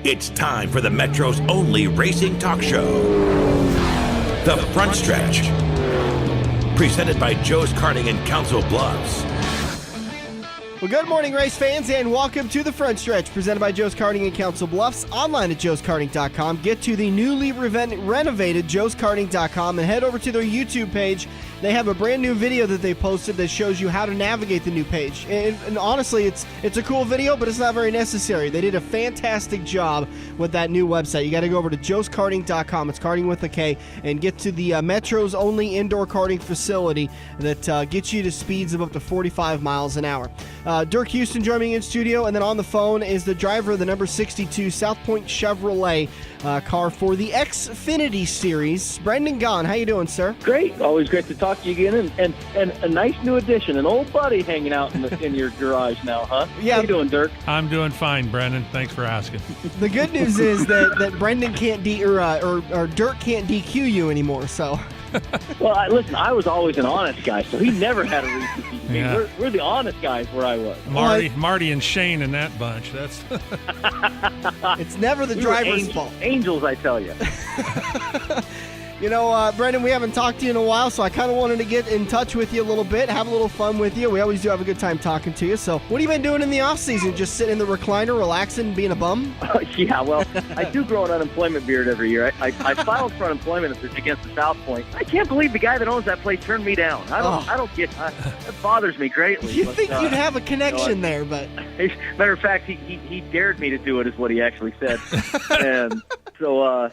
It's time for the Metro's only racing talk show, The Front Stretch. Presented by Joe's Karting in Council Bluffs. Well, good morning, race fans, and welcome to The Front Stretch, presented by Joe's Karting in Council Bluffs, online at joeskarting.com. Get to the newly renovated joeskarting.com and head over to their YouTube page. They have a brand new video that they posted that shows you how to navigate the new page. And honestly, it's a cool video, but it's not very necessary. They did a fantastic job with that new website. You got to go over to joeskarting.com. It's karting with a K, and get to the Metro's only indoor karting facility that gets you to speeds of up to 45 miles an hour. Dirk Houston joining me in studio, and then on the phone is the driver of the number 62 South Point Chevrolet car for the Xfinity Series, Brendan Gaughen. How you doing, sir? Great. Always great to talk to you again, and a nice new addition, an old buddy hanging out in your garage now, huh? Yeah. How you doing, Dirk? I'm doing fine, Brendan. Thanks for asking. The good news is that Brendan can't or Dirk can't DQ you anymore, so... Well, listen, I was always an honest guy, so he never had a reason to beat me. Yeah. We're the honest guys where I was. Marty and Shane in that bunch. That's It's never the driver's fault. Angels, I tell you. You know, Brendan, we haven't talked to you in a while, so I kind of wanted to get in touch with you a little bit, have a little fun with you. We always do have a good time talking to you. So what have you been doing in the off-season? Just sitting in the recliner, relaxing, being a bum? Yeah, well, I do grow an unemployment beard every year. I filed for unemployment against the South Point. I can't believe the guy that owns that place turned me down. I don't get that bothers me greatly. You'd think you'd have a connection there, but... Matter of fact, he dared me to do it, is what he actually said. And so,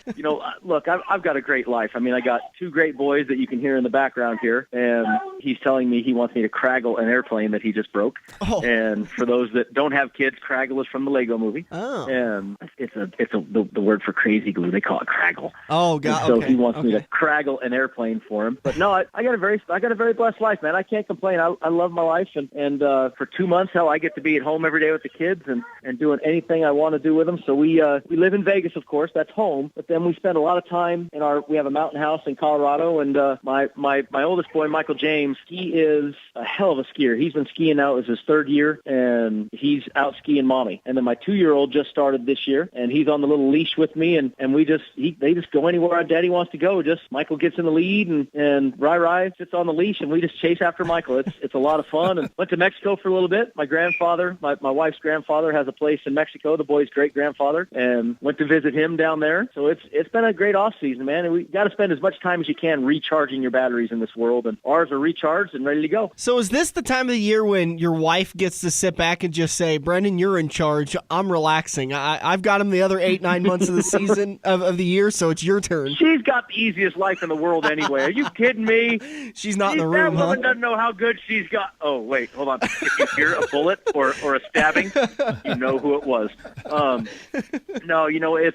look, I've got a great life. I mean, I got two great boys that you can hear in the background here, and he's telling me he wants me to craggle an airplane that he just broke. Oh. And for those that don't have kids, craggle is from the Lego movie. Oh. And it's the word for crazy glue. They call it craggle. Oh, God. And so he wants me to craggle an airplane for him. But no, I got a very blessed life, man. I can't complain. I love my life, and for 2 months, hell, I get to be at home every day with the kids and doing anything I want to do with them. So we live in Vegas, of course. That's home. But then we spend a lot of time we have a mountain house in Colorado, and my oldest boy, Michael James, he is a hell of a skier. He's been skiing now. It's his third year, and he's out skiing mommy. And then my 2-year-old just started this year, and he's on the little leash with me, and they just go anywhere our daddy wants to go. Just Michael gets in the lead, and Rai sits on the leash, and we just chase after Michael. It's a lot of fun. And went to Mexico for a little bit. My grandfather, my wife's grandfather, has a place in Mexico, the boy's great-grandfather, and went to visit him down there. So it's been a great off-season, man, and we got to spend as much time as you can recharging your batteries in this world, and ours are recharged and ready to go. So is this the time of the year when your wife gets to sit back and just say, Brendan, you're in charge, I'm relaxing, I've got him the other 8-9 months of the season of the year, so it's your turn? She's got the easiest life in the world anyway. Are you kidding me? She's not in the room, That woman doesn't know how good she's got. Oh, wait, hold on. If you hear a bullet or a stabbing, you know who it was. No, it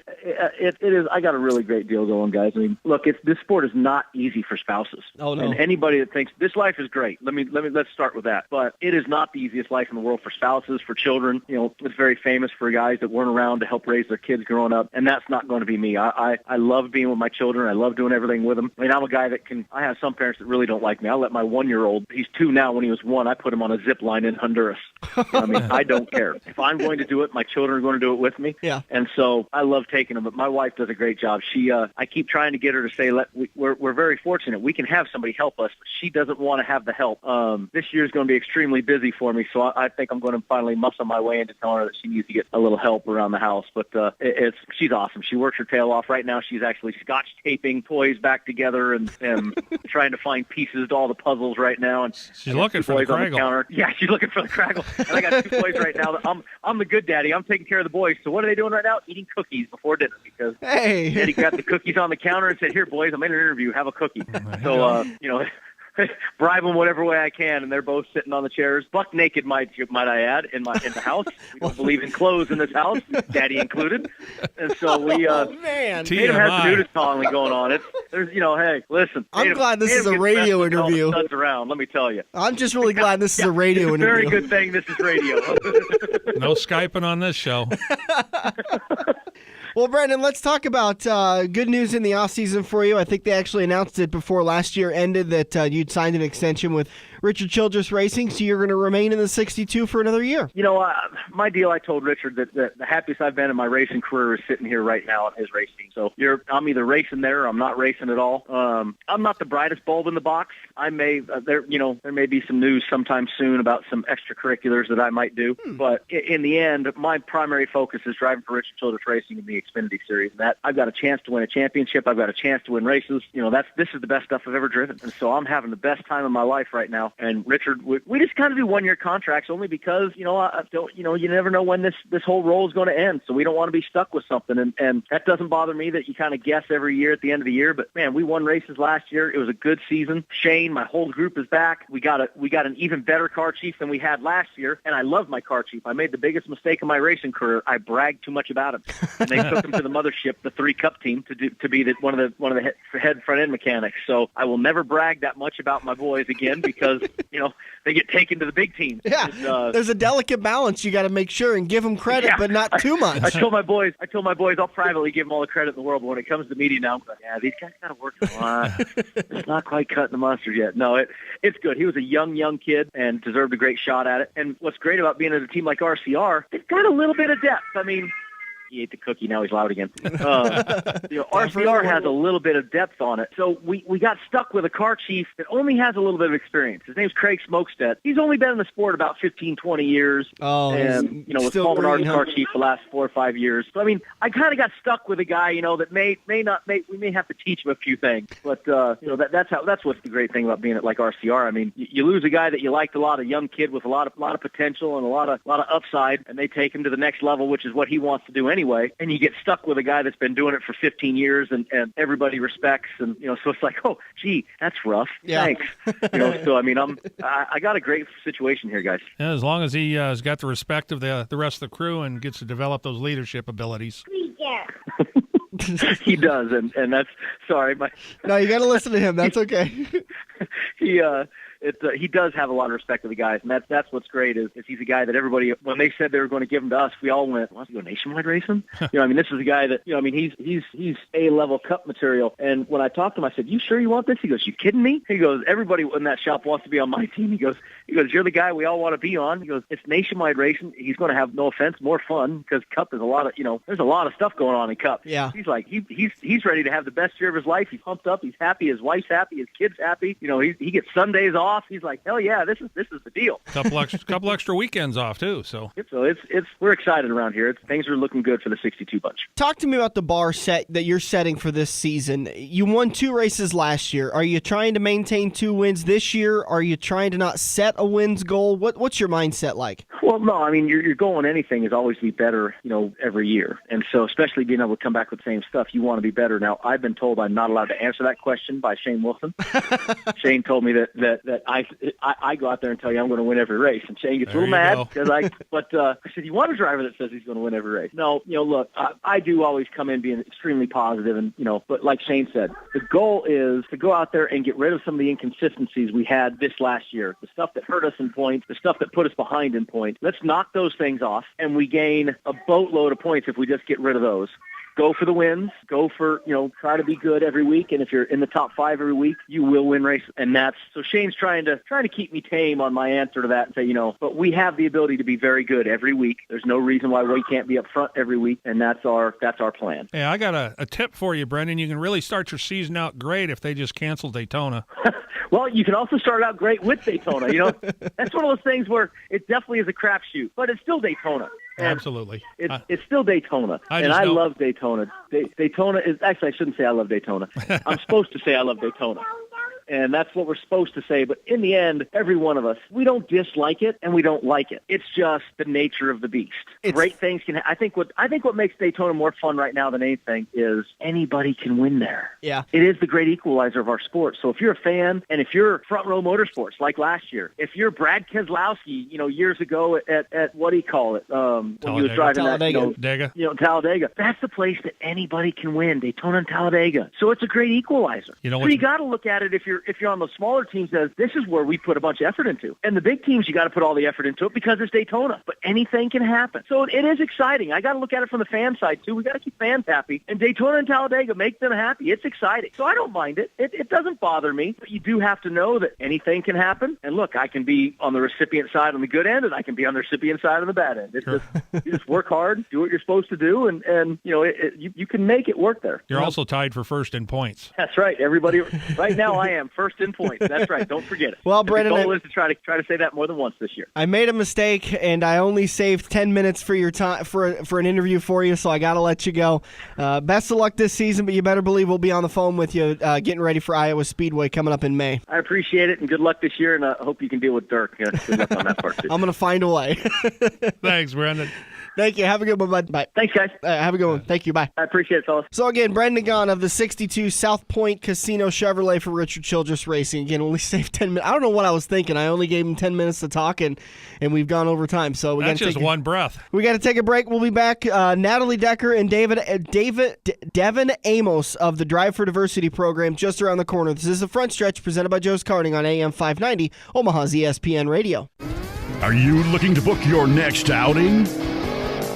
is. I got a really great deal going, guys. I mean, look, this sport is not easy for spouses. Oh, no. And anybody that thinks this life is great, let's start with that. But it is not the easiest life in the world for spouses, for children. It's very famous for guys that weren't around to help raise their kids growing up, and that's not going to be me. I love being with my children. I love doing everything with them. I mean, I'm a guy that I have some parents that really don't like me. I let my 1-year-old, he's 2 now, when he was 1, I put him on a zip line in Honduras. I mean, I don't care. If I'm going to do it, my children are going to do it with me. Yeah. And so I love taking them, but my wife does a great job. I keep trying to get her to say, we're very fortunate. We can have somebody help us, but she doesn't want to have the help. This year is going to be extremely busy for me, so I think I'm going to finally muscle my way into telling her that she needs to get a little help around the house. But she's awesome. She works her tail off. Right now, she's actually scotch taping toys back together and trying to find pieces to all the puzzles right now. And she's looking for the craggle. Yeah, she's looking for the craggle. And I got 2 boys right now. I'm the good daddy. I'm taking care of the boys. So what are they doing right now? Eating cookies before dinner, because Daddy got the cookies on the counter and said, "Here, boys, I'm in an interview. Have a cookie." So, bribe them whatever way I can, and they're both sitting on the chairs, buck naked, might I add, in the house. We don't believe in clothes in this house, Daddy included. And so we Tatum has the nudist calling going on. Hey, listen. I'm glad this is a radio interview. Around, let me tell you. I'm just really glad this is a radio interview. Very good thing this is radio. No Skyping on this show. Well, Brendan, let's talk about good news in the offseason for you. I think they actually announced it before last year ended that you'd signed an extension with Richard Childress Racing, so you're going to remain in the 62 for another year. You know, my deal, I told Richard that the happiest I've been in my racing career is sitting here right now at his race team. So I'm either racing there or I'm not racing at all. I'm not the brightest bulb in the box. I may, there may be some news sometime soon about some extracurriculars that I might do. But in the end, my primary focus is driving for Richard Childress Racing in the Xfinity Series. And that I've got a chance to win a championship. I've got a chance to win races. You know, this is the best stuff I've ever driven. And so I'm having the best time of my life right now. And Richard, we just kind of do one-year contracts only because, you never know when this whole role is going to end. So we don't want to be stuck with something. And that doesn't bother me that you kind of guess every year at the end of the year. But man, we won races last year. It was a good season. Shane, my whole group is back. We got an even better car chief than we had last year. And I love my car chief. I made the biggest mistake in my racing career. I bragged too much about him. And they took him to the mothership, the 3 Cup team, to be one of the head front end mechanics. So I will never brag that much about my boys again because they get taken to the big teams. Yeah, there's a delicate balance you got to make sure and give them credit, but not too much. I told my boys I'll privately give them all the credit in the world. But when it comes to media now, I'm like, yeah, these guys got to work a lot. It's not quite cutting the mustard yet. No, it's good. He was a young kid and deserved a great shot at it. And what's great about being at a team like RCR, they've got a little bit of depth. I mean, he ate the cookie, now he's loud again. RCR has a little bit of depth on it. So we got stuck with a car chief that only has a little bit of experience. His name's Craig Smokestead. He's only been in the sport about 15, 20 years. And, was Paul Menard's car chief the last 4 or 5 years. So, I mean, I kind of got stuck with a guy, that we may have to teach him a few things. But, that's what's the great thing about being at like RCR. I mean, you lose a guy that you liked a lot, a young kid with a lot of potential and a lot of upside, and they take him to the next level, which is what he wants to do anyway, and you get stuck with a guy that's been doing it for 15 years and everybody respects, and so it's like, oh gee, that's rough. Yeah. Thanks. So I mean I got a great situation here, guys. Yeah, as long as he has got the respect of the rest of the crew and gets to develop those leadership abilities. He does, and that's sorry. No, you got to listen to him. That's okay. He does have a lot of respect for the guys, and that's what's great is he's a guy that everybody, when they said they were going to give him to us, we all went, wants to go nationwide racing? This is a guy that, he's A-level Cup material. And when I talked to him, I said, you sure you want this? He goes, you kidding me? He goes, everybody in that shop wants to be on my team. He goes, you're the guy we all want to be on. He goes, it's nationwide racing. He's going to have, no offense, more fun because Cup is a lot of, there's a lot of stuff going on in Cup. Yeah. He's like, he's ready to have the best year of his life. He's pumped up. He's happy. His wife's happy. His kid's happy. He gets Sundays off. He's like, hell yeah, this is the deal. Couple extra weekends off too. So it's we're excited around here. Things are looking good for the 62 bunch. Talk to me about the bar set that you're setting for this season. You won 2 races last year. Are you trying to maintain 2 wins this year? Are you trying to not set a wins goal? What's your mindset like? Well, no, I mean, your goal in anything is always to be better, every year. And so especially being able to come back with the same stuff, you want to be better. Now, I've been told I'm not allowed to answer that question by Shane Wilson. Shane told me that I go out there and tell you I'm going to win every race. And Shane gets a little mad because I said, you want a driver that says he's going to win every race? No, look, I do always come in being extremely positive and, but like Shane said, the goal is to go out there and get rid of some of the inconsistencies we had this last year, the stuff that hurt us in points, the stuff that put us behind in points. Let's knock those things off, and we gain a boatload of points if we just get rid of those. Go for the wins. Go for, try to be good every week. And if you're in the top 5 every week, you will win races. And so Shane's trying to keep me tame on my answer to that and say, but we have the ability to be very good every week. There's no reason why we can't be up front every week. And that's our plan. Hey, I got a tip for you, Brendan. You can really start your season out great if they just cancel Daytona. Well, you can also start out great with Daytona. That's one of those things where it definitely is a crapshoot, but it's still Daytona. And absolutely. It's still Daytona, and I love Daytona. Daytona is – actually, I shouldn't say I love Daytona. I'm supposed to say I love Daytona. And that's what we're supposed to say. But in the end, every one of us, we don't dislike it and we don't like it. It's just the nature of the beast. Great things can. I think what makes Daytona more fun right now than anything is anybody can win there. Yeah, it is the great equalizer of our sport. So if you're a fan and if you're front row motorsports like last year, if you're Brad Keselowski, years ago at what do you call it? When he was driving Talladega. That's the place that anybody can win. Daytona and Talladega. So it's a great equalizer. So you got to look at it if you're you're on the smaller teams, this is where we put a bunch of effort into. And the big teams, you got to put all the effort into it because it's Daytona. But anything can happen. So it is exciting. I got to look at it from the fan side, too. We got to keep fans happy. And Daytona and Talladega make them happy. It's exciting. So I don't mind it. It doesn't bother me. But you do have to know that anything can happen. And look, I can be on the recipient side on the good end, and I can be on the recipient side on the bad end. It's just, you just work hard, do what you're supposed to do, and you can make it work there. You're also tied for first in points. That's right. Everybody, right now I am first in points. That's right. Don't forget it. Well, Brendan, the goal is to try to say that more than once this year. I made a mistake, and I only saved 10 minutes for your time for an interview for you, so I got to let you go. Best of luck this season, but you better believe we'll be on the phone with you getting ready for Iowa Speedway coming up in May. I appreciate it, and good luck this year, and I hope you can deal with Dirk. Good luck on that part, too. I'm going to find a way. Thanks, Brendan. Thank you. Have a good one, bud. Bye. Thanks, guys. Have a good one. Thank you. Bye. I appreciate it, fellas. So, again, Brendan Gaughen of the 62 South Point Casino Chevrolet for Richard Childress Racing. Again, only saved 10 minutes. I don't know what I was thinking. I only gave him 10 minutes to talk, and we've gone over time. So we got to take one breath. We got to take a break. We'll be back. Natalie Decker and Devon Amos of the Drive for Diversity program just around the corner. This is the Front Stretch presented by Joe's Karting on AM 590, Omaha's ESPN Radio. Are you looking to book your next outing?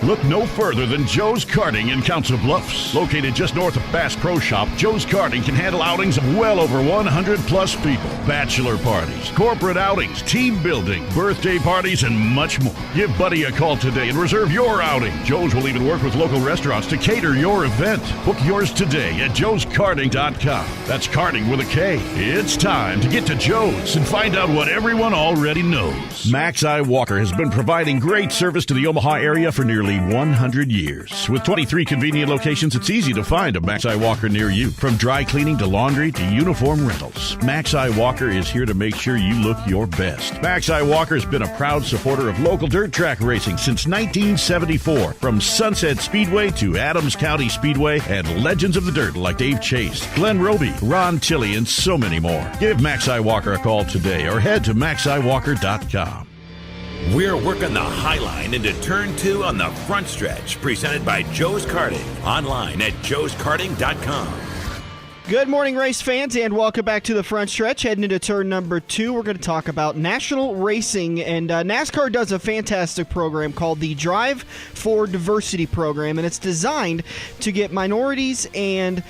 Look no further than Joe's Karting in Council Bluffs. Located just north of Bass Pro Shop, Joe's Karting can handle outings of well over 100-plus people. Bachelor parties, corporate outings, team building, birthday parties, and much more. Give Buddy a call today and reserve your outing. Joe's will even work with local restaurants to cater your event. Book yours today at joeskarting.com. That's karting with a K. It's time to get to Joe's and find out what everyone already knows. Max I. Walker has been providing great service to the Omaha area for nearly 100 years. With 23 convenient locations, it's easy to find a Max I. Walker near you. From dry cleaning to laundry to uniform rentals, Max I. Walker is here to make sure you look your best. Max I. Walker has been a proud supporter of local dirt track racing since 1974. From Sunset Speedway to Adams County Speedway and legends of the dirt like Dave Chase, Glenn Roby, Ron Tilley, and so many more. Give Max I. Walker a call today or head to maxiwalker.com. We're working the High Line into Turn 2 on the Front Stretch, presented by Joe's Karting, online at joeskarting.com. Good morning, race fans, and welcome back to the Front Stretch. Heading into turn number 2, we're going to talk about national racing, and NASCAR does a fantastic program called the Drive for Diversity program, and it's designed to get minorities and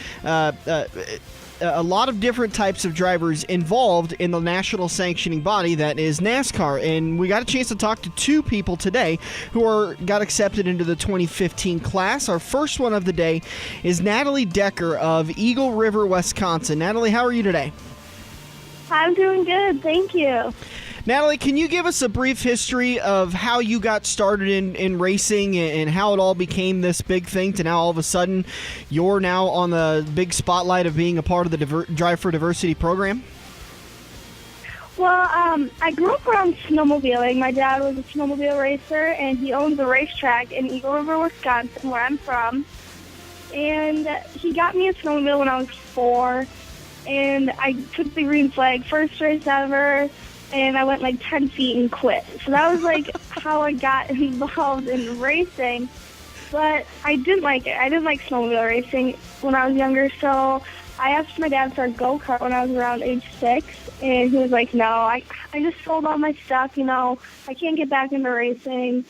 a lot of different types of drivers involved in the national sanctioning body that is NASCAR. And we got a chance to talk to two people today who got accepted into the 2015 class. Our first one of the day is Natalie Decker of Eagle River, Wisconsin. Natalie, how are you today? I'm doing good, thank you. Natalie, can you give us a brief history of how you got started in racing and how it all became this big thing to now all of a sudden you're now on the big spotlight of being a part of the Drive for Diversity program? Well, I grew up around snowmobiling. My dad was a snowmobile racer, and he owns a racetrack in Eagle River, Wisconsin, where I'm from. And he got me a snowmobile when I was 4, and I took the green flag, first race ever, and I went like 10 feet and quit. So that was like how I got involved in racing. But I didn't like it. I didn't like snowmobile racing when I was younger, so I asked my dad for a go-kart when I was around age 6, and he was like, no, I just sold all my stuff, I can't get back into racing.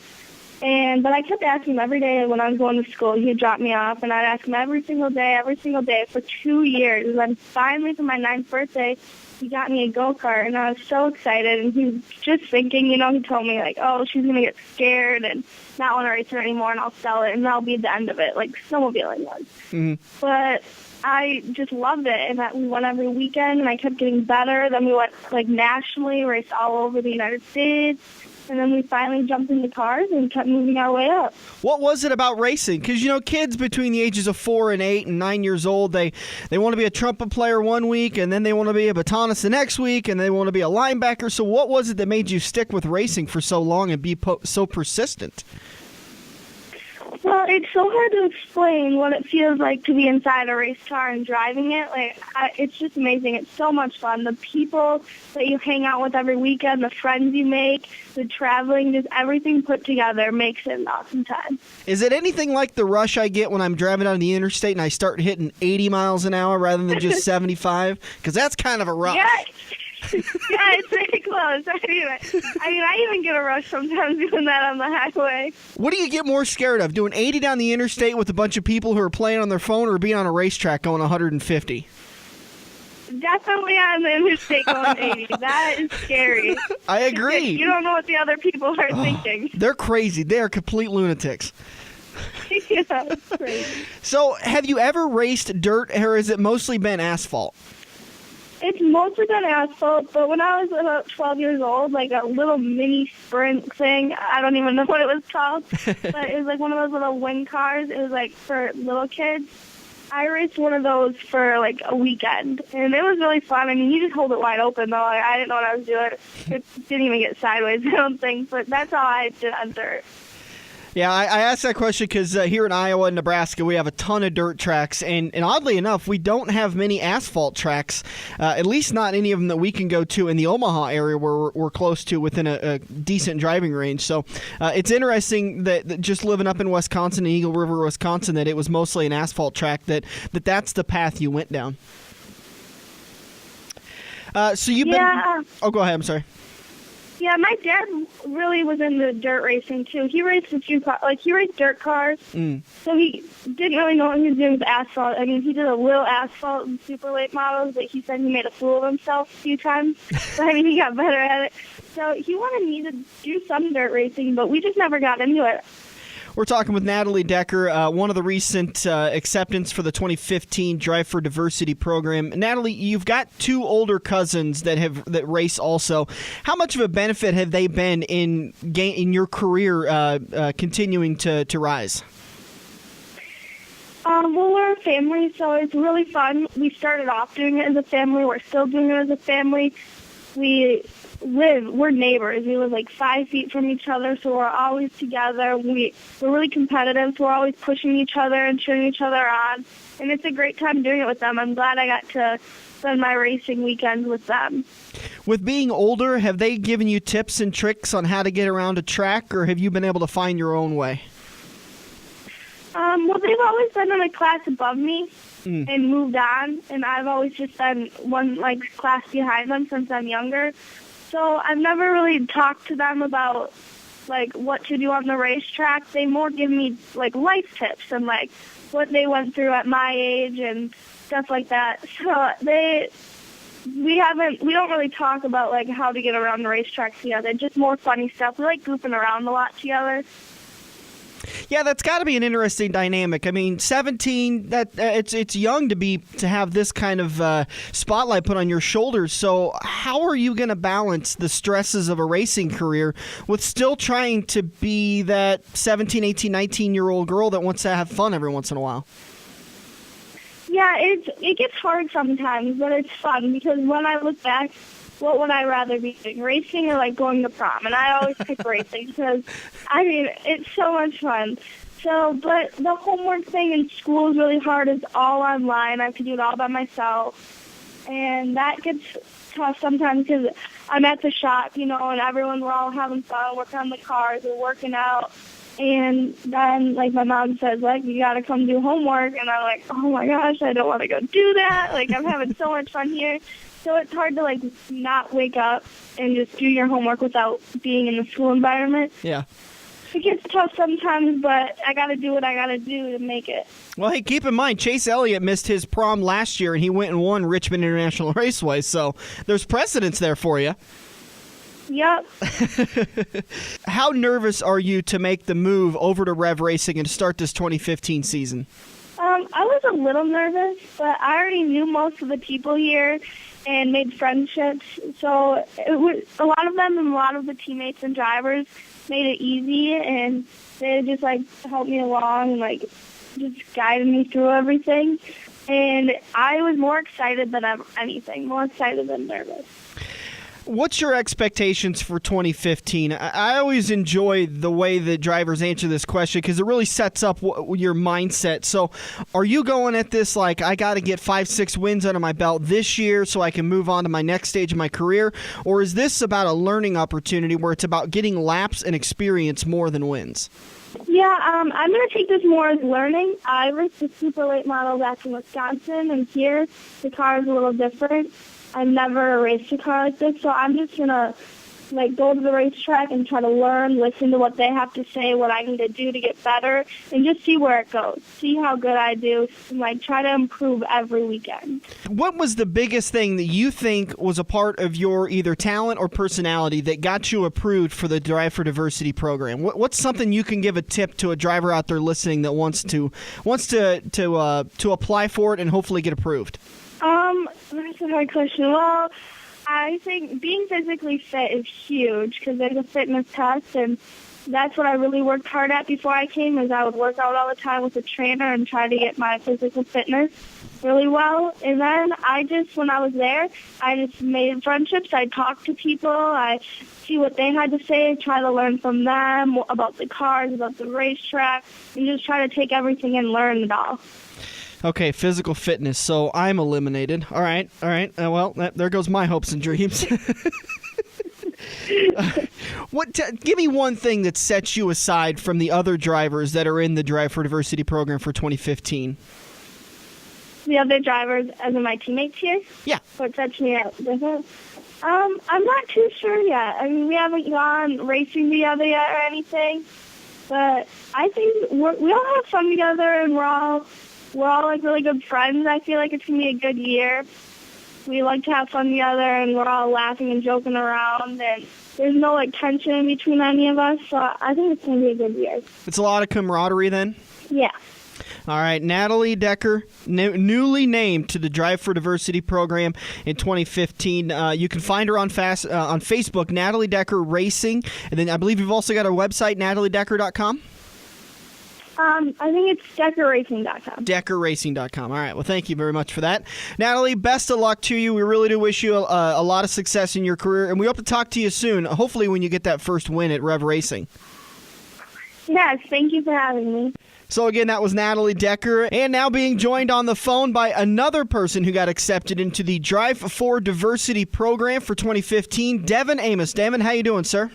But I kept asking him every day when I was going to school. He'd drop me off, and I'd ask him every single day for 2 years. And then finally, for my 9th birthday, he got me a go-kart, and I was so excited. And he was just thinking, he told me, like, oh, she's going to get scared and not want to race her anymore, and I'll sell it, and that'll be the end of it, like snowmobiling was. Mm-hmm. But I just loved it, and that we went every weekend, and I kept getting better. Then we went, like, nationally, raced all over the United States. And then we finally jumped into cars and kept moving our way up. What was it about racing? Because, kids between the ages of 4 and 8 and 9 years old, they want to be a trumpet player one week, and then they want to be a batonist the next week, and they want to be a linebacker. So what was it that made you stick with racing for so long and be so persistent? Well, it's so hard to explain what it feels like to be inside a race car and driving it. It's just amazing. It's so much fun. The people that you hang out with every weekend, the friends you make, the traveling, just everything put together makes it an awesome time. Is it anything like the rush I get when I'm driving down the interstate and I start hitting 80 miles an hour rather than just 75? Because that's kind of a rush. Yeah. Yeah, it's very close. I even get a rush sometimes doing that on the highway. What do you get more scared of, doing 80 down the interstate with a bunch of people who are playing on their phone, or being on a racetrack going 150? Definitely on the interstate going 80. That is scary. I agree. You don't know what the other people are thinking. They're crazy. They are complete lunatics. Yeah, it's crazy. So, have you ever raced dirt, or has it mostly been asphalt? It's mostly been asphalt, but when I was about 12 years old, like a little mini sprint thing, I don't even know what it was called, but it was like one of those little wing cars. It was like for little kids. I raced one of those for like a weekend, and it was really fun. I mean, you just hold it wide open, though. I didn't know what I was doing. It didn't even get sideways, I don't think, but that's all I did on dirt. Yeah, I asked that question because here in Iowa and Nebraska, we have a ton of dirt tracks, and oddly enough, we don't have many asphalt tracks, at least not any of them that we can go to in the Omaha area where we're close to within a decent driving range. So it's interesting that just living up in Wisconsin, in Eagle River, Wisconsin, that it was mostly an asphalt track, that's the path you went down. So you've been... Oh, go ahead, I'm sorry. Yeah, my dad really was into dirt racing too. He raced a few he raced dirt cars, so he didn't really know what he was doing with asphalt. I mean, he did a little asphalt and super late models, but he said he made a fool of himself a few times. But I mean, he got better at it. So he wanted me to do some dirt racing, but we just never got into it. We're talking with Natalie Decker, one of the recent acceptance for the 2015 Drive for Diversity program. Natalie, you've got two older cousins that race also. How much of a benefit have they been in your career continuing to rise? Well, we're a family, so it's really fun. We started off doing it as a family. We're still doing it as a family. We're neighbors. We live like 5 feet from each other, so we're always together. We're really competitive, so we're always pushing each other and cheering each other on. And it's a great time doing it with them. I'm glad I got to spend my racing weekends with them. With being older, have they given you tips and tricks on how to get around a track, or have you been able to find your own way? Well, they've always been in a class above me and moved on, and I've always just been one class behind them since I'm younger. So I've never really talked to them about what to do on the racetrack. They more give me life tips and what they went through at my age and stuff like that. So we don't really talk about how to get around the racetrack together. Just more funny stuff. We like goofing around a lot together. Yeah, that's got to be an interesting dynamic. I mean, 17, it's young to have this kind of spotlight put on your shoulders. So how are you going to balance the stresses of a racing career with still trying to be that 17, 18, 19-year-old girl that wants to have fun every once in a while? Yeah, it gets hard sometimes, but it's fun because when I look back, what would I rather be doing, racing or going to prom? And I always pick racing because, it's so much fun. So, but the homework thing in school is really hard. It's all online. I have to do it all by myself. And that gets tough sometimes because I'm at the shop, and we're all having fun, working on the cars, we're working out. And then, my mom says, you got to come do homework. And I'm like, oh, my gosh, I don't want to go do that. I'm having so much fun here. So it's hard to, not wake up and just do your homework without being in the school environment. Yeah. It gets tough sometimes, but I got to do what I got to do to make it. Well, hey, keep in mind, Chase Elliott missed his prom last year, and he went and won Richmond International Raceway. So there's precedence there for you. Yep. How nervous are you to make the move over to Rev Racing and start this 2015 season? I was a little nervous, but I already knew most of the people here and made friendships. So a lot of them and a lot of the teammates and drivers made it easy, and they just helped me along and just guided me through everything. And I was more excited than anything, more excited than nervous. What's your expectations for 2015? I always enjoy the way that drivers answer this question because it really sets up your mindset. So are you going at this like, I got to get 5-6 wins under my belt this year so I can move on to my next stage of my career? Or is this about a learning opportunity where it's about getting laps and experience more than wins? Yeah, I'm going to take this more as learning. I raced a super late model back in Wisconsin, and here the car is a little different. I've never raced a car like this, so I'm just going to go to the racetrack and try to learn, listen to what they have to say, what I need to do to get better, and just see where it goes, see how good I do, and try to improve every weekend. What was the biggest thing that you think was a part of your either talent or personality that got you approved for the Drive for Diversity program? What's something you can give a tip to a driver out there listening that wants to apply for it and hopefully get approved? That's a hard question. Well, I think being physically fit is huge because there's a fitness test, and that's what I really worked hard at before I came, is I would work out all the time with a trainer and try to get my physical fitness really well. And then when I was there, I just made friendships. I talked to people. I see what they had to say, try to learn from them about the cars, about the racetrack, and just try to take everything and learn it all. Okay, physical fitness. So I'm eliminated. All right. There goes my hopes and dreams. Give me one thing that sets you aside from the other drivers that are in the Drive for Diversity program for 2015. The other drivers, as in my teammates here? Yeah. What sets me out different? I'm not too sure yet. I mean, we haven't gone racing together yet or anything, but I think we all have fun together, and we're all really good friends. I feel like it's going to be a good year. We like to have fun together, and we're all laughing and joking around, and there's no tension in between any of us, so I think it's going to be a good year. It's a lot of camaraderie then? Yeah. All right, Natalie Decker, newly named to the Drive for Diversity program in 2015. You can find her on Facebook, Natalie Decker Racing, and then I believe you've also got a website, nataliedecker.com? I think it's DeckerRacing.com. DeckerRacing.com. All right. Well, thank you very much for that. Natalie, best of luck to you. We really do wish you a lot of success in your career, and we hope to talk to you soon, hopefully when you get that first win at Rev Racing. Yes, thank you for having me. So again, that was Natalie Decker, and now being joined on the phone by another person who got accepted into the Drive for Diversity program for 2015, Devon Amos. Devon, how you doing, sir?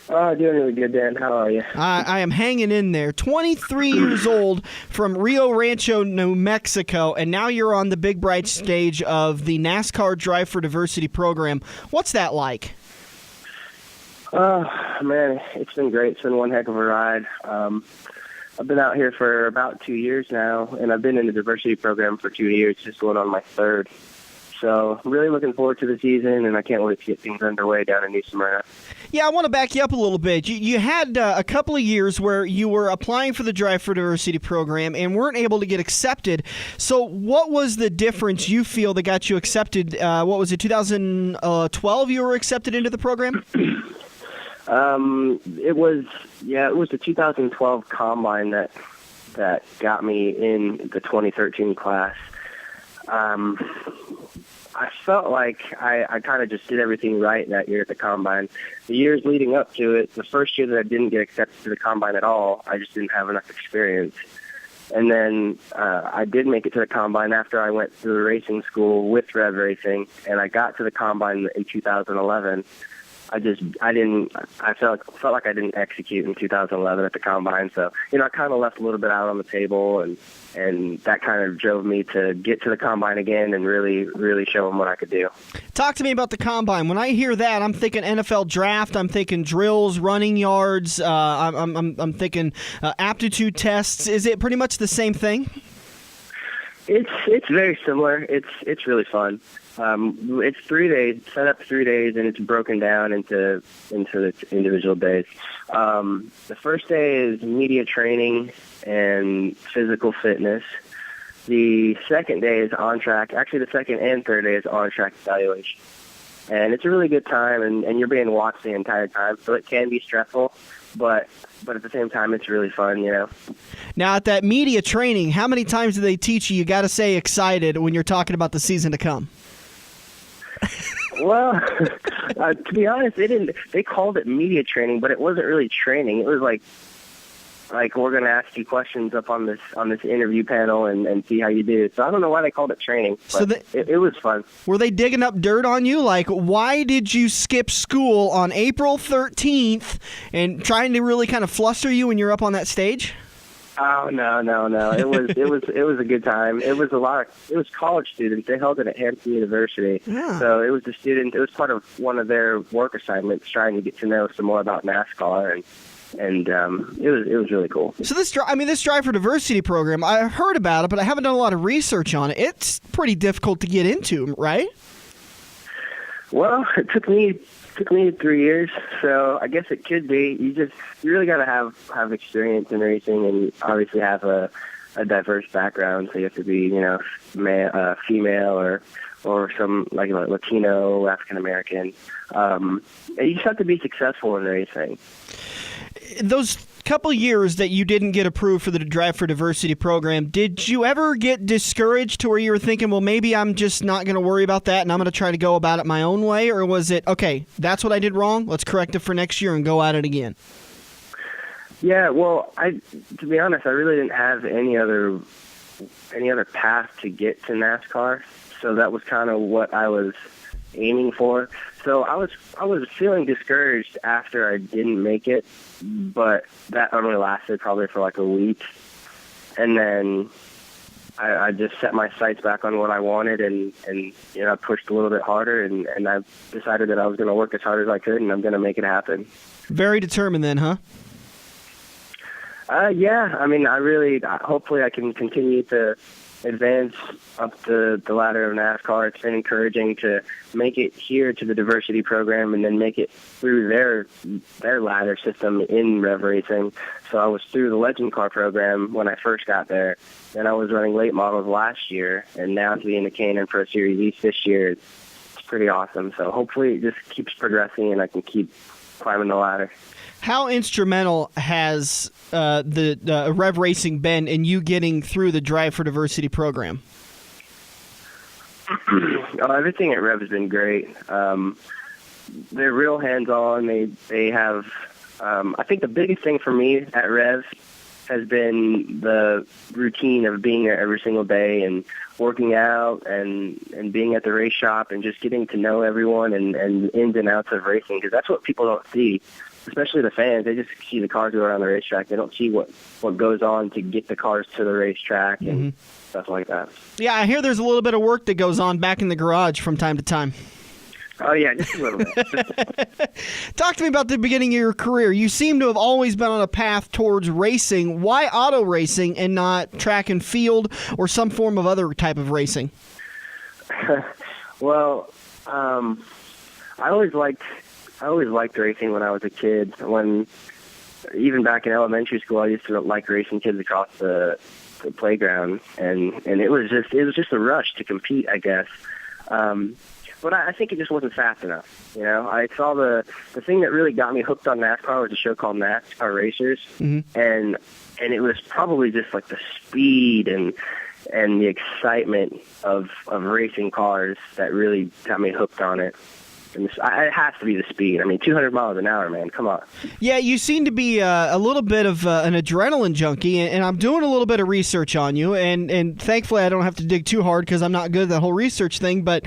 Doing really good, Dan. How are you? I am hanging in there. 23 years old from Rio Rancho, New Mexico, and now you're on the big bright stage of the NASCAR Drive for Diversity program. What's that like? Man, it's been great. It's been one heck of a ride. I've been out here for about 2 years now, and I've been in the diversity program for 2 years, just going on my third. So I'm really looking forward to the season, and I can't wait to get things underway down in New Smyrna. Yeah, I want to back you up a little bit. You had a couple of years where you were applying for the Drive for Diversity program and weren't able to get accepted. So what was the difference you feel that got you accepted? What was it, 2012 you were accepted into the program? It was the 2012 Combine that got me in the 2013 class. I felt like I kind of just did everything right that year at the Combine. The years leading up to it, the first year that I didn't get accepted to the Combine at all, I just didn't have enough experience. And then I did make it to the Combine after I went through racing school with Rev Racing, and I got to the Combine in 2011. I felt like I didn't execute in 2011 at the Combine, so I kind of left a little bit out on the table, and that kind of drove me to get to the Combine again and really, really show them what I could do. Talk to me about the Combine. When I hear that, I'm thinking NFL draft. I'm thinking drills, running yards. I'm thinking aptitude tests. Is it pretty much the same thing? It's very similar. It's really fun. It's 3 days, set up 3 days, and it's broken down into the individual days. The first day is media training and physical fitness. The second day is on-track. Actually, the second and third day is on-track evaluation. And it's a really good time, and you're being watched the entire time, so it can be stressful, but at the same time, it's really fun, Now, at that media training, how many times do they teach you got to say excited when you're talking about the season to come? Well, to be honest, they called it media training, but it wasn't really training. It was like we're going to ask you questions up on this interview panel and see how you do. So I don't know why they called it training, but it was fun. Were they digging up dirt on you? Like, why did you skip school on April 13th and trying to really kind of fluster you when you're up on that stage? Oh, no. It was a good time. It was college students. They held it at Hampton University. Yeah. So it was it was part of one of their work assignments, trying to get to know some more about NASCAR, and it was really cool. So this Drive for Diversity program, I heard about it, but I haven't done a lot of research on it. It's pretty difficult to get into, right? Well, it took me 3 years, so I guess it could be. You really got to have experience in racing, and obviously have a diverse background. So you have to be, female or some like Latino, African American. You just have to be successful in racing. Those couple years that you didn't get approved for the Drive for Diversity program, did you ever get discouraged to where you were thinking, well, maybe I'm just not going to worry about that and I'm going to try to go about it my own way? Or was it, okay, that's what I did wrong, let's correct it for next year and go at it again? Yeah, well, to be honest, I really didn't have any other path to get to NASCAR, so that was kind of what I was aiming for. So I was feeling discouraged after I didn't make it, but that only lasted probably for like a week, and then I just set my sights back on what I wanted, and I pushed a little bit harder, and I decided that I was going to work as hard as I could, and I'm going to make it happen. Very determined then, huh? Yeah, I mean, hopefully I can continue to advance up the ladder of NASCAR. It's been encouraging to make it here to the diversity program and then make it through their ladder system in rev racing. So I was through the Legend Car program when I first got there, and I was running late models last year, and now to be in the K&N Pro Series East this year, it's pretty awesome. So hopefully it just keeps progressing and I can keep climbing the ladder. How instrumental has the Rev Racing been in you getting through the Drive for Diversity program? Everything at Rev has been great. They're real hands-on. They have. I think the biggest thing for me at Rev has been the routine of being there every single day and working out and being at the race shop and just getting to know everyone and ins and outs of racing, because that's what people don't see. Especially the fans, they just see the cars go around the racetrack. They don't see what goes on to get the cars to the racetrack and stuff like that. Yeah, I hear there's a little bit of work that goes on back in the garage from time to time. Oh, yeah, just a little bit. Talk to me about the beginning of your career. You seem to have always been on a path towards racing. Why auto racing and not track and field or some form of other type of racing? Well, I always liked racing when I was a kid. Even back in elementary school, I used to like racing kids across the playground, and it was just a rush to compete, I guess. But I think it just wasn't fast enough. I saw the thing that really got me hooked on NASCAR was a show called NASCAR Racers, and it was probably just like the speed and the excitement of racing cars that really got me hooked on it. And it has to be the speed. I mean, 200 miles an hour, man. Come on. Yeah, you seem to be a little bit of an adrenaline junkie, and I'm doing a little bit of research on you, and thankfully I don't have to dig too hard because I'm not good at the whole research thing, but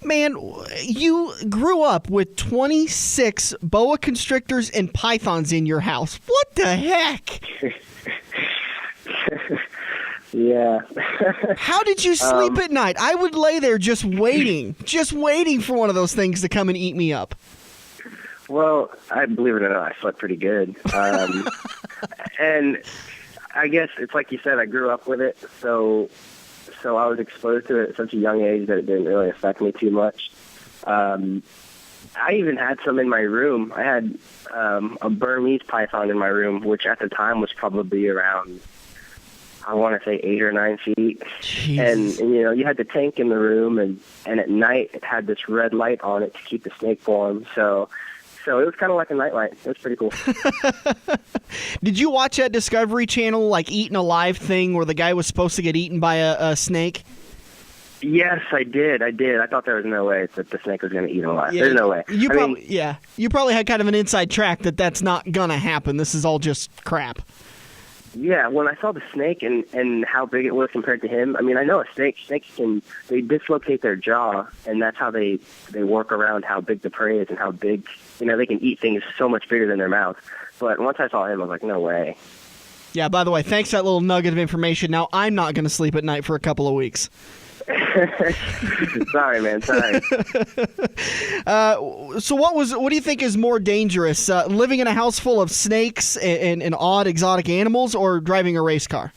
man, you grew up with 26 boa constrictors and pythons in your house. What the heck? Yeah. How did you sleep at night? I would lay there just waiting for one of those things to come and eat me up. Well, I believe it or not, I slept pretty good. And I guess it's like you said, I grew up with it, so I was exposed to it at such a young age that it didn't really affect me too much. I even had some in my room. I had a Burmese python in my room, which at the time was probably around, I want to say 8 or 9 feet. Jeez. And you had the tank in the room, and at night it had this red light on it to keep the snake warm. So it was kind of like a nightlight. It was pretty cool. Did you watch that Discovery Channel, like Eaten Alive thing where the guy was supposed to get eaten by a snake? Yes, I did. I thought there was no way that the snake was going to eat him alive. Yeah, There's no way. You probably had kind of an inside track that's not going to happen. This is all just crap. Yeah, when I saw the snake and how big it was compared to him, I mean, I know a snakes they dislocate their jaw, and that's how they work around how big the prey is and how big, they can eat things so much bigger than their mouth. But once I saw him, I was like, no way. Yeah, by the way, thanks for that little nugget of information. Now I'm not going to sleep at night for a couple of weeks. Sorry, man. Sorry. So what do you think is more dangerous, living in a house full of snakes and odd exotic animals, or driving a race car?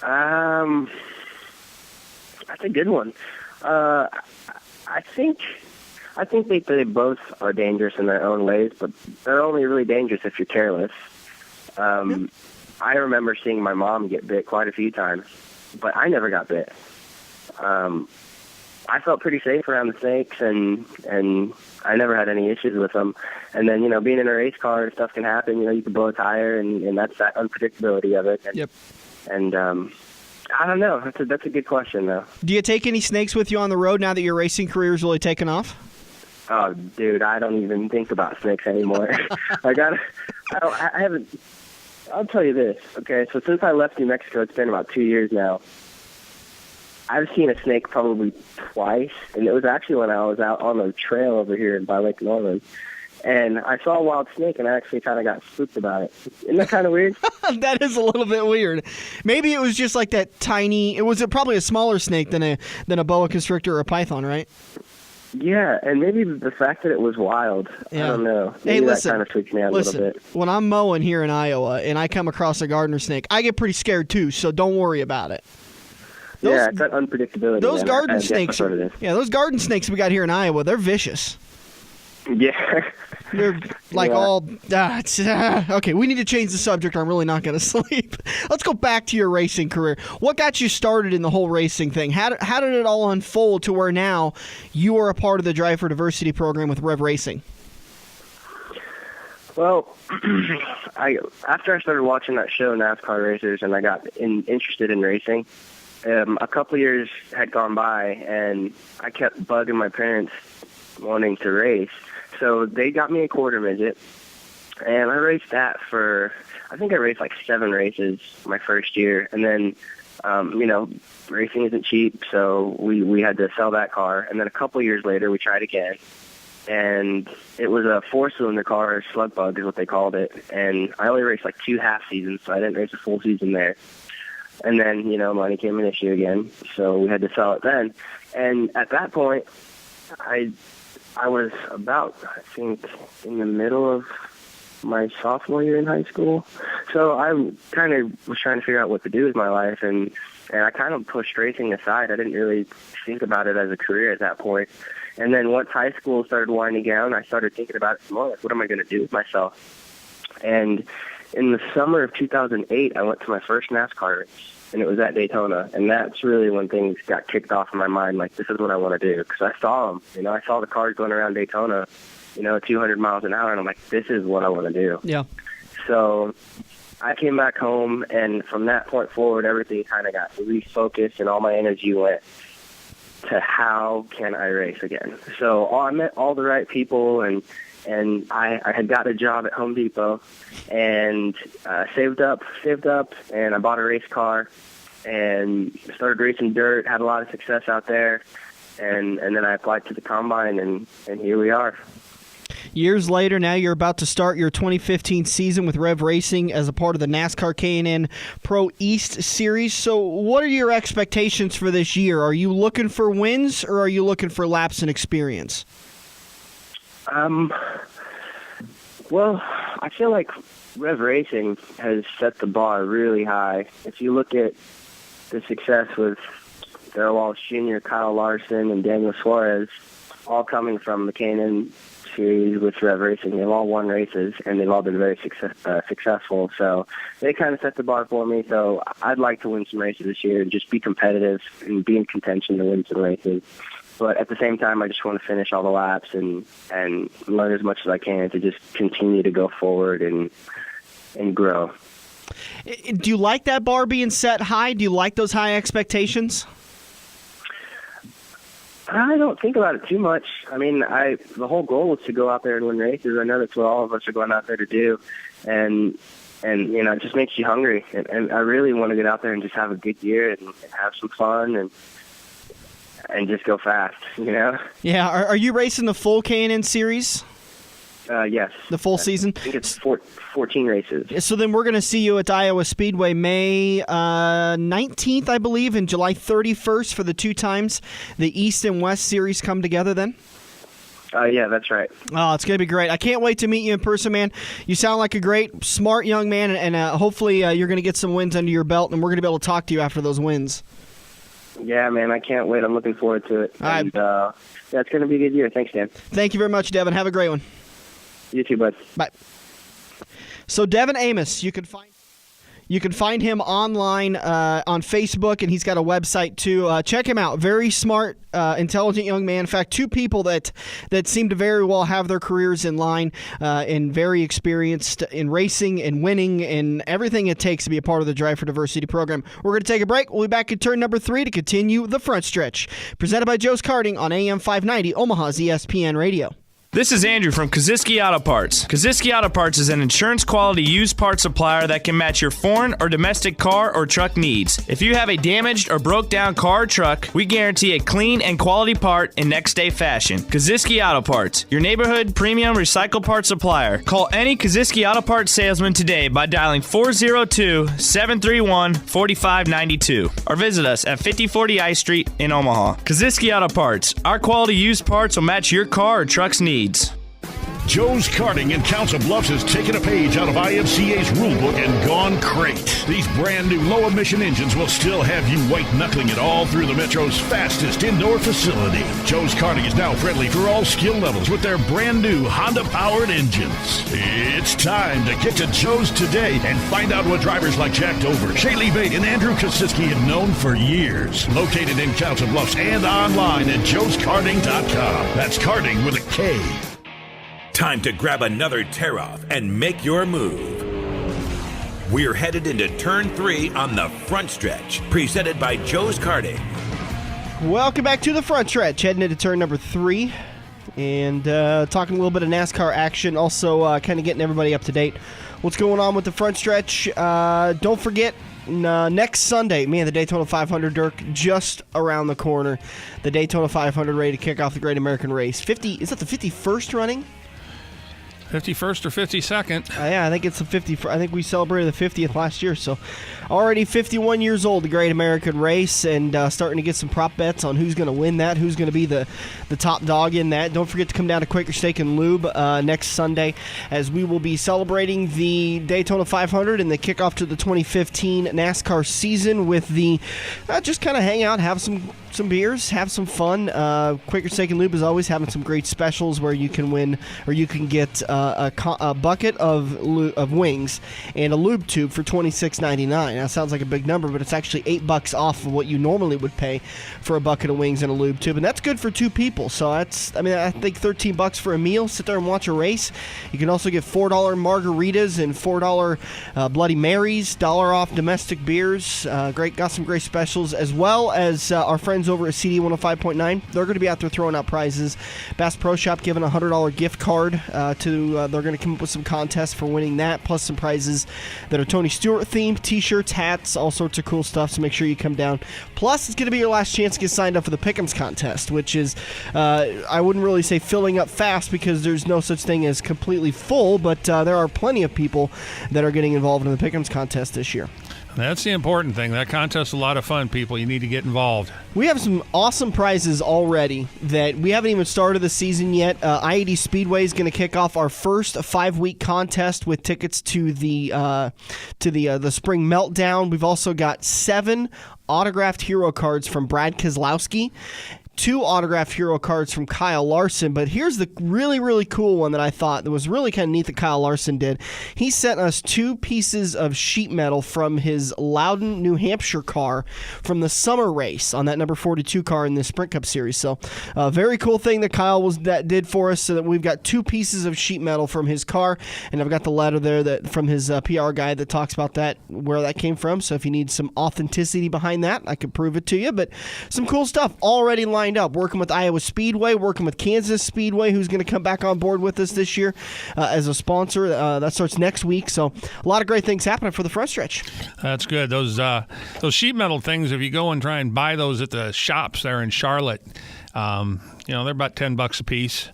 That's a good one. I think they both are dangerous in their own ways, but they're only really dangerous if you're careless. I remember seeing my mom get bit quite a few times, but I never got bit. I felt pretty safe around the snakes, and I never had any issues with them. And then, being in a race car, stuff can happen. You can blow a tire, and that's that unpredictability of it. And, yep. And I don't know. That's a good question, though. Do you take any snakes with you on the road now that your racing career is really taken off? Oh, dude, I don't even think about snakes anymore. I haven't. I'll tell you this, okay? So since I left New Mexico, it's been about 2 years now. I've seen a snake probably twice, and it was actually when I was out on the trail over here by Lake Norman. And I saw a wild snake, and I actually kind of got spooked about it. Isn't that kind of weird? That is a little bit weird. Maybe it was just like that tiny. It was probably a smaller snake than a boa constrictor or a python, right? Yeah, and maybe the fact that it was wild. Yeah. I don't know. Maybe listen, that kind of freaked me out a little bit. When I'm mowing here in Iowa and I come across a gardener snake, I get pretty scared too, so don't worry about it. It's that unpredictability. Those garden snakes those garden snakes we got here in Iowa, they're vicious. Yeah. They're like okay, we need to change the subject or I'm really not going to sleep. Let's go back to your racing career. What got you started in the whole racing thing? How did it all unfold to where now you are a part of the Drive for Diversity program with Rev Racing? Well, after I started watching that show, NASCAR Racers, and I got interested in racing, a couple of years had gone by, and I kept bugging my parents wanting to race. So they got me a quarter midget, and I raced that I think I raced like 7 races my first year. And then, racing isn't cheap, so we had to sell that car. And then a couple years later, we tried again. And it was a 4-cylinder car, slug bug is what they called it. And I only raced like 2 half seasons, so I didn't race a full season there. And then, money came an issue again, so we had to sell it then. And at that point, I was about, I think, in the middle of my sophomore year in high school. So I kind of was trying to figure out what to do with my life, and I kind of pushed racing aside. I didn't really think about it as a career at that point. And then once high school started winding down, I started thinking about it more, like, what am I going to do with myself? And in the summer of 2008, I went to my first NASCAR race, and it was at Daytona. And that's really when things got kicked off in my mind, like, this is what I want to do. Because I saw them. I saw the cars going around Daytona, 200 miles an hour, and I'm like, this is what I want to do. Yeah. So I came back home, and from that point forward, everything kind of got refocused, and all my energy went to how can I race again. So I met all the right people, and I had got a job at Home Depot, and saved up, and I bought a race car, and started racing dirt, had a lot of success out there, and then I applied to the Combine, and here we are. Years later, now you're about to start your 2015 season with Rev Racing as a part of the NASCAR K&N Pro East Series. So what are your expectations for this year? Are you looking for wins, or are you looking for laps and experience? Well, I feel like Rev Racing has set the bar really high. If you look at the success with Darrell Walsh Jr., Kyle Larson, and Daniel Suarez, all coming from the K&N Series with Rev Racing, they've all won races, and they've all been very successful. So they kind of set the bar for me. So I'd like to win some races this year and just be competitive and be in contention to win some races. But at the same time, I just want to finish all the laps and learn as much as I can to just continue to go forward and grow. Do you like that bar being set high? Do you like those high expectations? I don't think about it too much. I mean, the whole goal is to go out there and win races. I know that's what all of us are going out there to do, and it just makes you hungry. And I really want to get out there and just have a good year and have some fun and just go fast. Yeah. Are you racing the full K&N series? Yes. The full season? I think it's 14 races. So then we're going to see you at Iowa Speedway May 19th, I believe, and July 31st for the 2 times the East and West series come together then? Yeah, that's right. Oh, it's going to be great. I can't wait to meet you in person, man. You sound like a great, smart young man, and hopefully you're going to get some wins under your belt, and we're going to be able to talk to you after those wins. Yeah, man, I can't wait. I'm looking forward to it. All right. And it's going to be a good year. Thanks, Dan. Thank you very much, Devon. Have a great one. You too, bud. Bye. So Devon Amos, you can find him online on Facebook, and he's got a website too. Check him out. Very smart, intelligent young man. In fact, 2 people that seem to very well have their careers in line and very experienced in racing and winning and everything it takes to be a part of the Drive for Diversity program. We're going to take a break. We'll be back at turn number 3 to continue the front stretch. Presented by Joe's Karting on AM 590, Omaha's ESPN Radio. This is Andrew from Kaziski Auto Parts. Kaziski Auto Parts is an insurance-quality used parts supplier that can match your foreign or domestic car or truck needs. If you have a damaged or broke-down car or truck, we guarantee a clean and quality part in next-day fashion. Kaziski Auto Parts, your neighborhood premium recycled parts supplier. Call any Kaziski Auto Parts salesman today by dialing 402-731-4592 or visit us at 5040 I Street in Omaha. Kaziski Auto Parts, our quality used parts will match your car or truck's needs. Joe's Karting in Council Bluffs has taken a page out of IMCA's rulebook and gone crate. These brand new low-emission engines will still have you white-knuckling it all through the Metro's fastest indoor facility. Joe's Karting is now friendly for all skill levels with their brand new Honda-powered engines. It's time to get to Joe's today and find out what drivers like Jack Dover, Shaylee Bate, and Andrew Kosiski have known for years. Located in Council Bluffs and online at joeskarting.com. That's karting with a K. Time to grab another tear-off and make your move. We're headed into turn 3 on the front stretch, presented by Joe's Karting. Welcome back to the front stretch, heading into turn number 3, and talking a little bit of NASCAR action, also kind of getting everybody up to date. What's going on with the front stretch? Don't forget, next Sunday, man, the Daytona 500, Dirk, just around the corner. The Daytona 500 ready to kick off the Great American Race. Is that the 51st running? 51st or 52nd. Yeah, I think it's the 50. I think we celebrated the 50th last year, so already 51 years old, the Great American Race, and starting to get some prop bets on who's going to win that, who's going to be the top dog in that. Don't forget to come down to Quaker Steak and Lube next Sunday, as we will be celebrating the Daytona 500 and the kickoff to the 2015 NASCAR season with the just kind of hang out, have some beers, have some fun. Quaker Steak and Lube is always having some great specials where you can win, or you can get a bucket of wings and a lube tube for $26.99. That sounds like a big number, but it's actually $8 off of what you normally would pay for a bucket of wings and a lube tube, and that's good for 2 people. So I think $13 for a meal. Sit there and watch a race. You can also get $4 margaritas and $4 Bloody Marys, $1 off domestic beers. Got some great specials, as well as our friends over at CD 105.9. They're going to be out there throwing out prizes. Bass Pro Shop giving a $100 gift card they're going to come up with some contests for winning that, plus some prizes that are Tony Stewart themed, t-shirts, hats, all sorts of cool stuff, so make sure you come down. Plus, it's going to be your last chance to get signed up for the Pick'ems contest, which is, I wouldn't really say filling up fast because there's no such thing as completely full, but there are plenty of people that are getting involved in the Pick'ems contest this year. That's the important thing. That contest is a lot of fun, people. You need to get involved. We have some awesome prizes already that we haven't even started the season yet. I-80 Speedway is going to kick off our first 5-week contest with tickets to the Spring Meltdown. We've also got 7 autographed hero cards from Brad Keselowski, 2 autographed hero cards from Kyle Larson. But here's the really, really cool one that I thought that was really kind of neat that Kyle Larson did. He sent us 2 pieces of sheet metal from his Loudon, New Hampshire car from the summer race on that number 42 car in the Sprint Cup Series. So a very cool thing that Kyle did for us, so that we've got 2 pieces of sheet metal from his car, and I've got the letter there from his PR guy that talks about that, where that came from. So if you need some authenticity behind that, I could prove it to you. But some cool stuff already lined lined up, working with Iowa Speedway, working with Kansas Speedway, who's going to come back on board with us this year as a sponsor. That starts next week. So a lot of great things happening for the front stretch. That's good. Those sheet metal things, if you go and try and buy those at the shops there in Charlotte, they're about $10 a piece.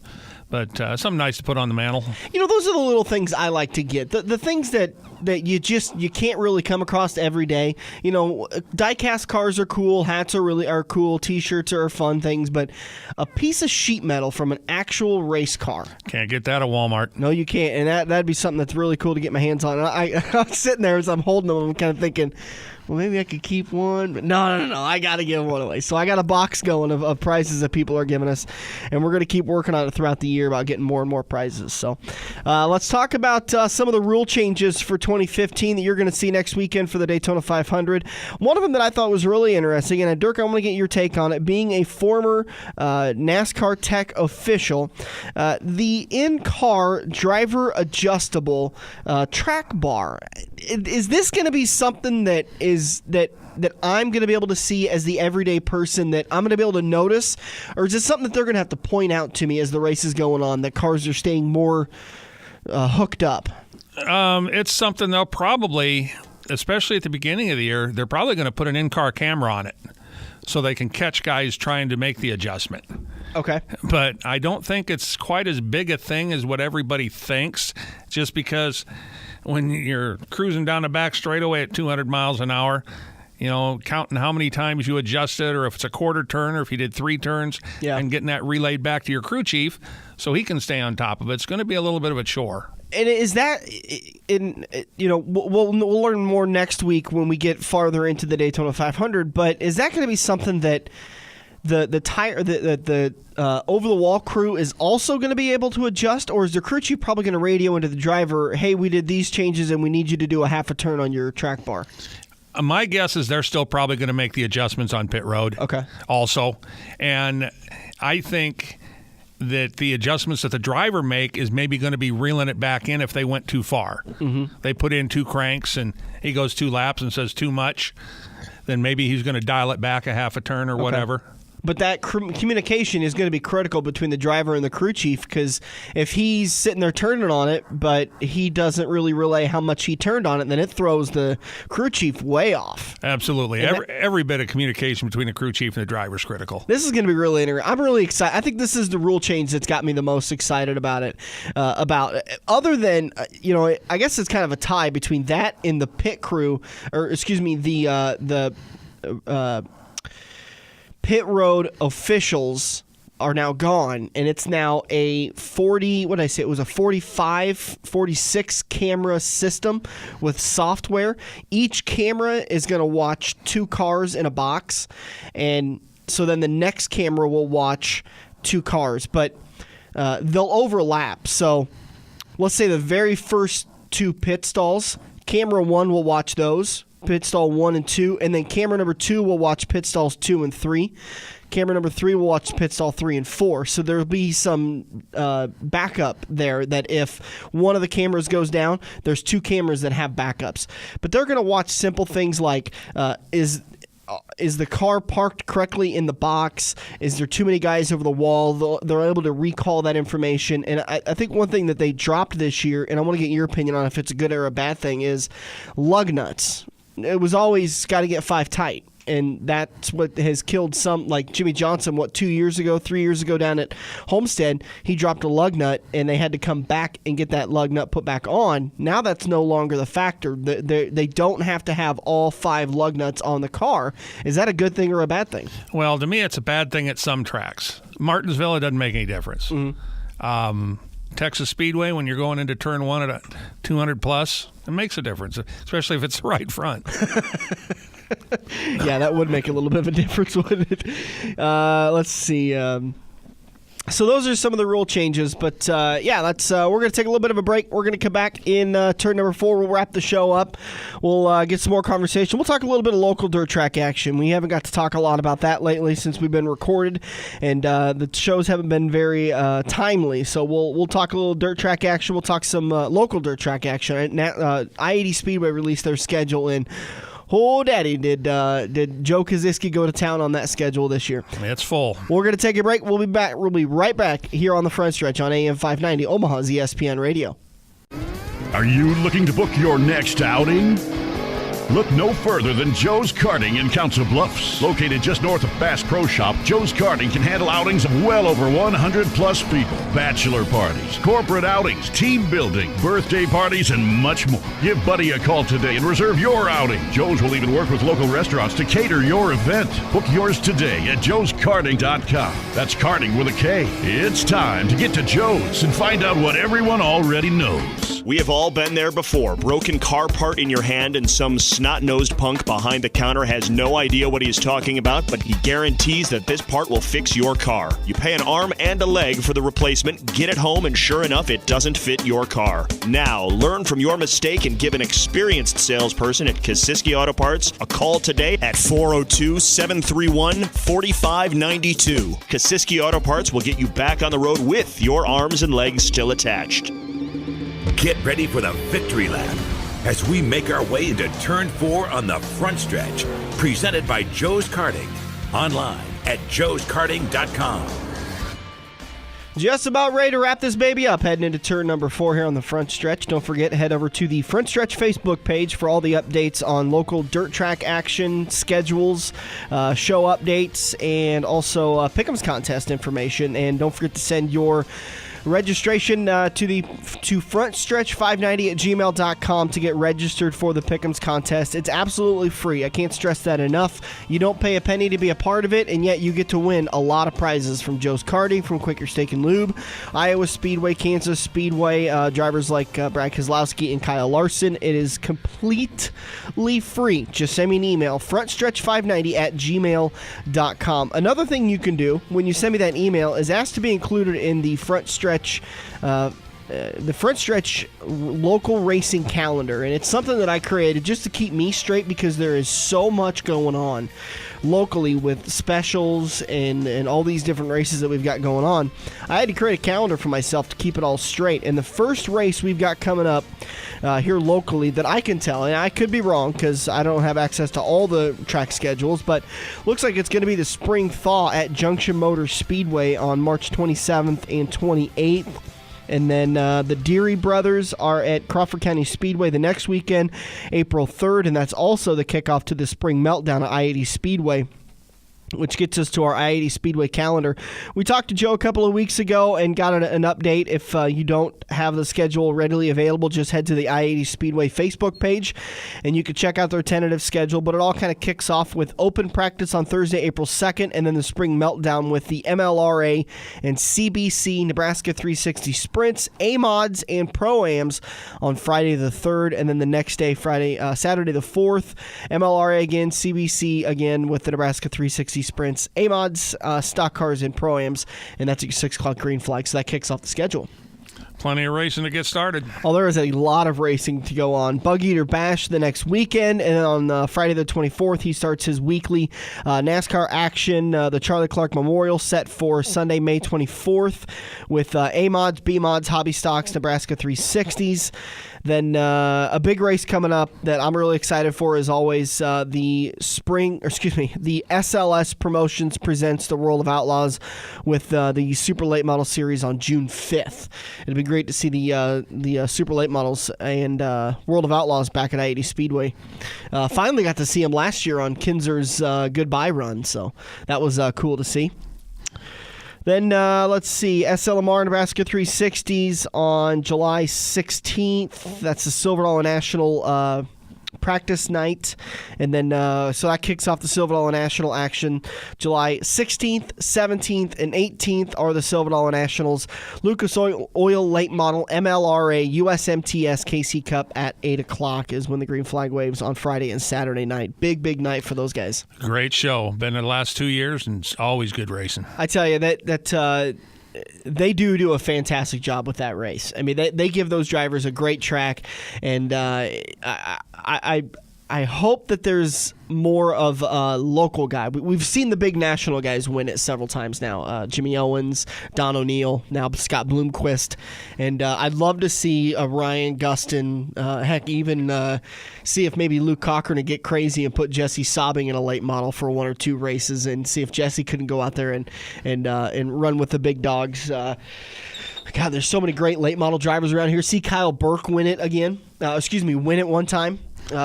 But something nice to put on the mantle. Those are the little things I like to get. The things that you can't really come across every day. Die-cast cars are cool, hats are cool, T-shirts are fun things, but a piece of sheet metal from an actual race car. Can't get that at Walmart. No, you can't, and that'd be something that's really cool to get my hands on. And I'm sitting there as I'm holding them, I'm kind of thinking, well, maybe I could keep one, but no, I got to give one away. So I got a box going of prizes that people are giving us, and we're going to keep working on it throughout the year about getting more and more prizes. So let's talk about some of the rule changes for 2015 that you're going to see next weekend for the Daytona 500. One of them that I thought was really interesting, and Dirk, I want to get your take on it, being a former NASCAR Tech official, the in-car driver adjustable track bar. Is this going to be something that I'm going to be able to see as the everyday person, that I'm going to be able to notice? Or is it something that they're going to have to point out to me as the race is going on, that cars are staying more hooked up? It's something they'll probably, especially at the beginning of the year, they're probably going to put an in-car camera on it so they can catch guys trying to make the adjustment. Okay. But I don't think it's quite as big a thing as what everybody thinks, just because when you're cruising down the back straightaway at 200 miles an hour, counting how many times you adjusted, or if it's a quarter turn, or if you did 3 turns, and getting that relayed back to your crew chief so he can stay on top of it, it's going to be a little bit of a chore. And is that, we'll learn more next week when we get farther into the Daytona 500, but is that going to be something that the over-the-wall crew is also going to be able to adjust, or is the crew chief probably going to radio into the driver, hey, we did these changes and we need you to do a half a turn on your track bar? My guess is they're still probably going to make the adjustments on pit road. Okay. Also, and I think that the adjustments that the driver make is maybe going to be reeling it back in if they went too far. Mm-hmm. They put in 2 cranks and he goes 2 laps and says too much, then maybe he's going to dial it back a half a turn or whatever. But that communication is going to be critical between the driver and the crew chief, because if he's sitting there turning on it, but he doesn't really relay how much he turned on it, then it throws the crew chief way off. Absolutely. Every bit of communication between the crew chief and the driver is critical. This is going to be really interesting. I'm really excited. I think this is the rule change that's got me the most excited about it. Other than, I guess it's kind of a tie between that and the pit crew, or excuse me, the pit road officials are now gone, and it's now a 46 camera system with software. Each camera is going to watch 2 cars in a box, and so then the next camera will watch 2 cars, but they'll overlap. So let's say the very first 2 pit stalls, camera 1 will watch those, pit stall 1 and 2, and then camera number 2 will watch pit stalls 2 and 3. Camera number 3 will watch pit stall 3 and 4. So there'll be some backup there, that if one of the cameras goes down, there's 2 cameras that have backups. But they're going to watch simple things like, is the car parked correctly in the box? Is there too many guys over the wall? They're able to recall that information. And I think one thing that they dropped this year, and I want to get your opinion on if it's a good or a bad thing, is lug nuts. It was always got to get 5 tight. And that's what has killed some, like Jimmy Johnson, 3 years ago down at Homestead, he dropped a lug nut and they had to come back and get that lug nut put back on. Now that's no longer the factor. They don't have to have all 5 lug nuts on the car. Is that a good thing or a bad thing? Well, to me, it's a bad thing at some tracks. Martinsville, it doesn't make any difference. Mm-hmm. Texas Speedway, when you're going into turn 1 at a 200 plus, it makes a difference, especially if it's the right front. Yeah, that would make a little bit of a difference, wouldn't it? Let's see. So those are some of the rule changes, but we're going to take a little bit of a break. We're going to come back in turn number 4. We'll wrap the show up. We'll get some more conversation. We'll talk a little bit of local dirt track action. We haven't got to talk a lot about that lately since we've been recorded, and the shows haven't been very timely. So we'll talk a little dirt track action. We'll talk some local dirt track action. I-80 Speedway released their schedule, and Oh, Daddy, did Joe Koziski go to town on that schedule this year? It's full. We're going to take a break. We'll be back. We'll be right back here on the Front Stretch on AM 590, Omaha's ESPN Radio. Are you looking to book your next outing? Look no further than Joe's Karting in Council Bluffs. Located just north of Bass Pro Shop, Joe's Karting can handle outings of well over 100-plus people. Bachelor parties, corporate outings, team building, birthday parties, and much more. Give Buddy a call today and reserve your outing. Joe's will even work with local restaurants to cater your event. Book yours today at joeskarting.com. That's karting with a K. It's time to get to Joe's and find out what everyone already knows. We have all been there before. Broken car part in your hand and some snot-nosed punk behind the counter has no idea what he is talking about, but he guarantees that this part will fix your car. You pay an arm and a leg for the replacement, get it home, and sure enough, it doesn't fit your car. Now, learn from your mistake and give an experienced salesperson at Koziski Auto Parts a call today at 402-731-4592. Koziski Auto Parts will get you back on the road with your arms and legs still attached. Get ready for the victory lap as we make our way into Turn 4 on the Front Stretch, presented by Joe's Karting, online at joeskarting.com. Just about ready to wrap this baby up, heading into turn number 4 here on the Front Stretch. Don't forget to head over to the Front Stretch Facebook page for all the updates on local dirt track action, schedules, show updates, and also Pick'ems contest information. And don't forget to send your registration to frontstretch590@gmail.com to get registered for the Pick'ems contest. It's absolutely free. I can't stress that enough. You don't pay a penny to be a part of it, and yet you get to win a lot of prizes from Joe's Karting, from Quaker Steak and Lube, Iowa Speedway, Kansas Speedway, drivers like Brad Keselowski and Kyle Larson. It is completely free. Just send me an email, frontstretch590@gmail.com. Another thing you can do when you send me that email is ask to be included in the Front Stretch local racing calendar, and it's something that I created just to keep me straight because there is so much going on locally with specials and all these different races that we've got going on. I had to create a calendar for myself to keep it all straight, and the first race we've got coming up here locally that I can tell, and I could be wrong because I don't have access to all the track schedules, but looks like it's going to be the Spring Thaw at Junction Motor Speedway on March 27th and 28th. And then the Deary brothers are at Crawford County Speedway the next weekend, April 3rd, and that's also the kickoff to the Spring Meltdown at I-80 Speedway, which gets us to our I-80 Speedway calendar. We talked to Joe a couple of weeks ago and got an update. If you don't have the schedule readily available, just head to the I-80 Speedway Facebook page, and you can check out their tentative schedule. But it all kind of kicks off with open practice on Thursday, April 2nd, and then the Spring Meltdown with the MLRA and CBC Nebraska 360 Sprints, A-Mods, and Pro-Ams on Friday the 3rd, and then the next day, Saturday the 4th, MLRA again, CBC again with the Nebraska 360 Sprints, A-Mods, stock cars, and Pro-Ams, and that's a 6 o'clock green flag, so that kicks off the schedule. Plenty of racing to get started. Oh, there is a lot of racing to go on. Bug Eater Bash the next weekend, and on Friday the 24th, he starts his weekly NASCAR action. The Charlie Clark Memorial set for Sunday, May 24th with A-Mods, B-Mods, Hobby Stocks, Nebraska 360s. Then a big race coming up that I'm really excited for is always the SLS Promotions presents the World of Outlaws with the Super Late Model Series on June 5th. It'll be great to see the Super Late Models and World of Outlaws back at I-80 Speedway. Finally got to see them last year on Kinzer's Goodbye Run, so that was cool to see. Then, let's see, SLMR Nebraska 360s on July 16th. That's the Silver Dollar National practice night. And then, so that kicks off the Silver Dollar National action. July 16th, 17th, and 18th are the Silver Dollar Nationals. Lucas Oil Late Model MLRA USMTS KC Cup at 8 o'clock is when the green flag waves on Friday and Saturday night. Big night for those guys. Great show. Been in the last 2 years, and it's always good racing. I tell you, that they do a fantastic job with that race. I mean, they give those drivers a great track, and I I hope that there's more of a local guy. We've seen the big national guys win it several times now. Jimmy Owens, Don O'Neill, now Scott Bloomquist. And I'd love to see Ryan Gustin, heck, even see if maybe Luke Cochran would get crazy and put Jesse Sobbing in a late model for 1 or 2 races and see if Jesse couldn't go out there and run with the big dogs. God, there's so many great late model drivers around here. See Kyle Burke win it again. Win it one time.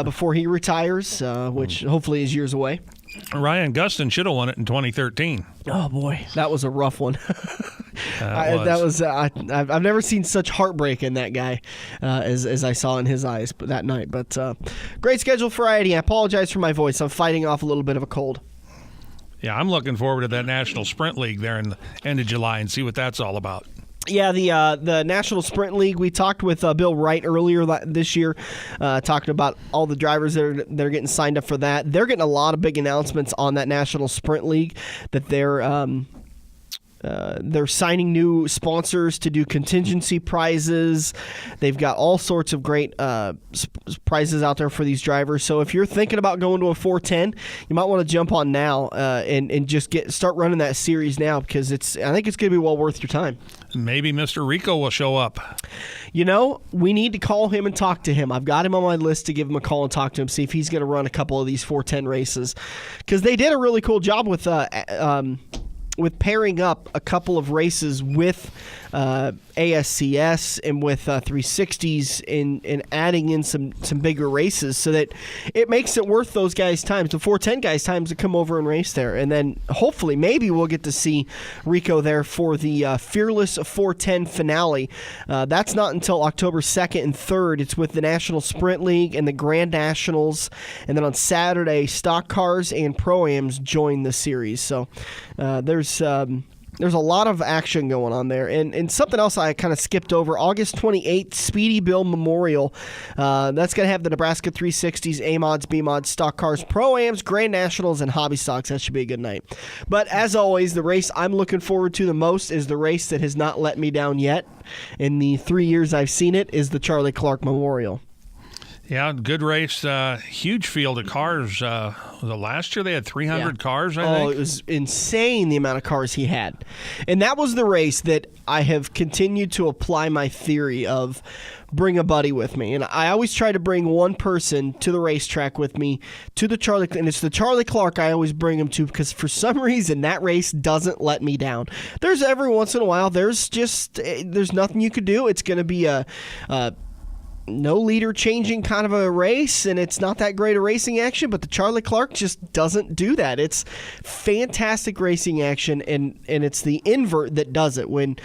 Before he retires, which hopefully is years away. Ryan Gustin should have won it in 2013. Oh boy, that was a rough one. I've never seen such heartbreak in that guy as I saw in his eyes that night. But great schedule for I-80. I apologize for my voice. I'm fighting off a little bit of a cold. Yeah, I'm looking forward to that National Sprint League there in the end of July and see what that's all about. Yeah, the National Sprint League, we talked with Bill Wright earlier this year, talking about all the drivers that are getting signed up for that. They're getting a lot of big announcements on that National Sprint League that they're signing new sponsors to do contingency prizes. They've got all sorts of great prizes out there for these drivers. So if you're thinking about going to a 410, you might want to jump on now and just start running that series now because I think it's going to be well worth your time. Maybe Mr. Rico will show up. You know, we need to call him and talk to him. I've got him on my list to give him a call and talk to him, see if he's going to run a couple of these 410 races because they did a really cool job with pairing up a couple of races with ASCS and with 360s and adding in some bigger races so that it makes it worth those guys' times, the 410 guys' times to come over and race there. And then hopefully maybe we'll get to see Rico there for the Fearless 410 finale. That's not until October 2nd and 3rd. It's with the National Sprint League and the Grand Nationals. And then on Saturday, Stock Cars and Pro-Ams join the series. So there's a lot of action going on there. And something else I kind of skipped over, August 28th, Speedy Bill Memorial. That's going to have the Nebraska 360s, A-Mods, B-Mods, Stock Cars, Pro-Ams, Grand Nationals, and Hobby Stocks. That should be a good night. But as always, the race I'm looking forward to the most is the race that has not let me down yet. In the 3 years I've seen it is the Charlie Clark Memorial. Yeah, good race. Huge field of cars. The last year they had 300 cars, I think. It was insane the amount of cars he had. And that was the race that I have continued to apply my theory of bring a buddy with me. And I always try to bring one person to the racetrack with me to the Charlie, and it's the Charlie Clark I always bring him to because for some reason that race doesn't let me down. There's every once in a while, there's nothing you could do. It's going to be a no leader changing kind of a race, and it's not that great a racing action, but the Charlie Clark just doesn't do that. It's fantastic racing action, and it's the invert that does it when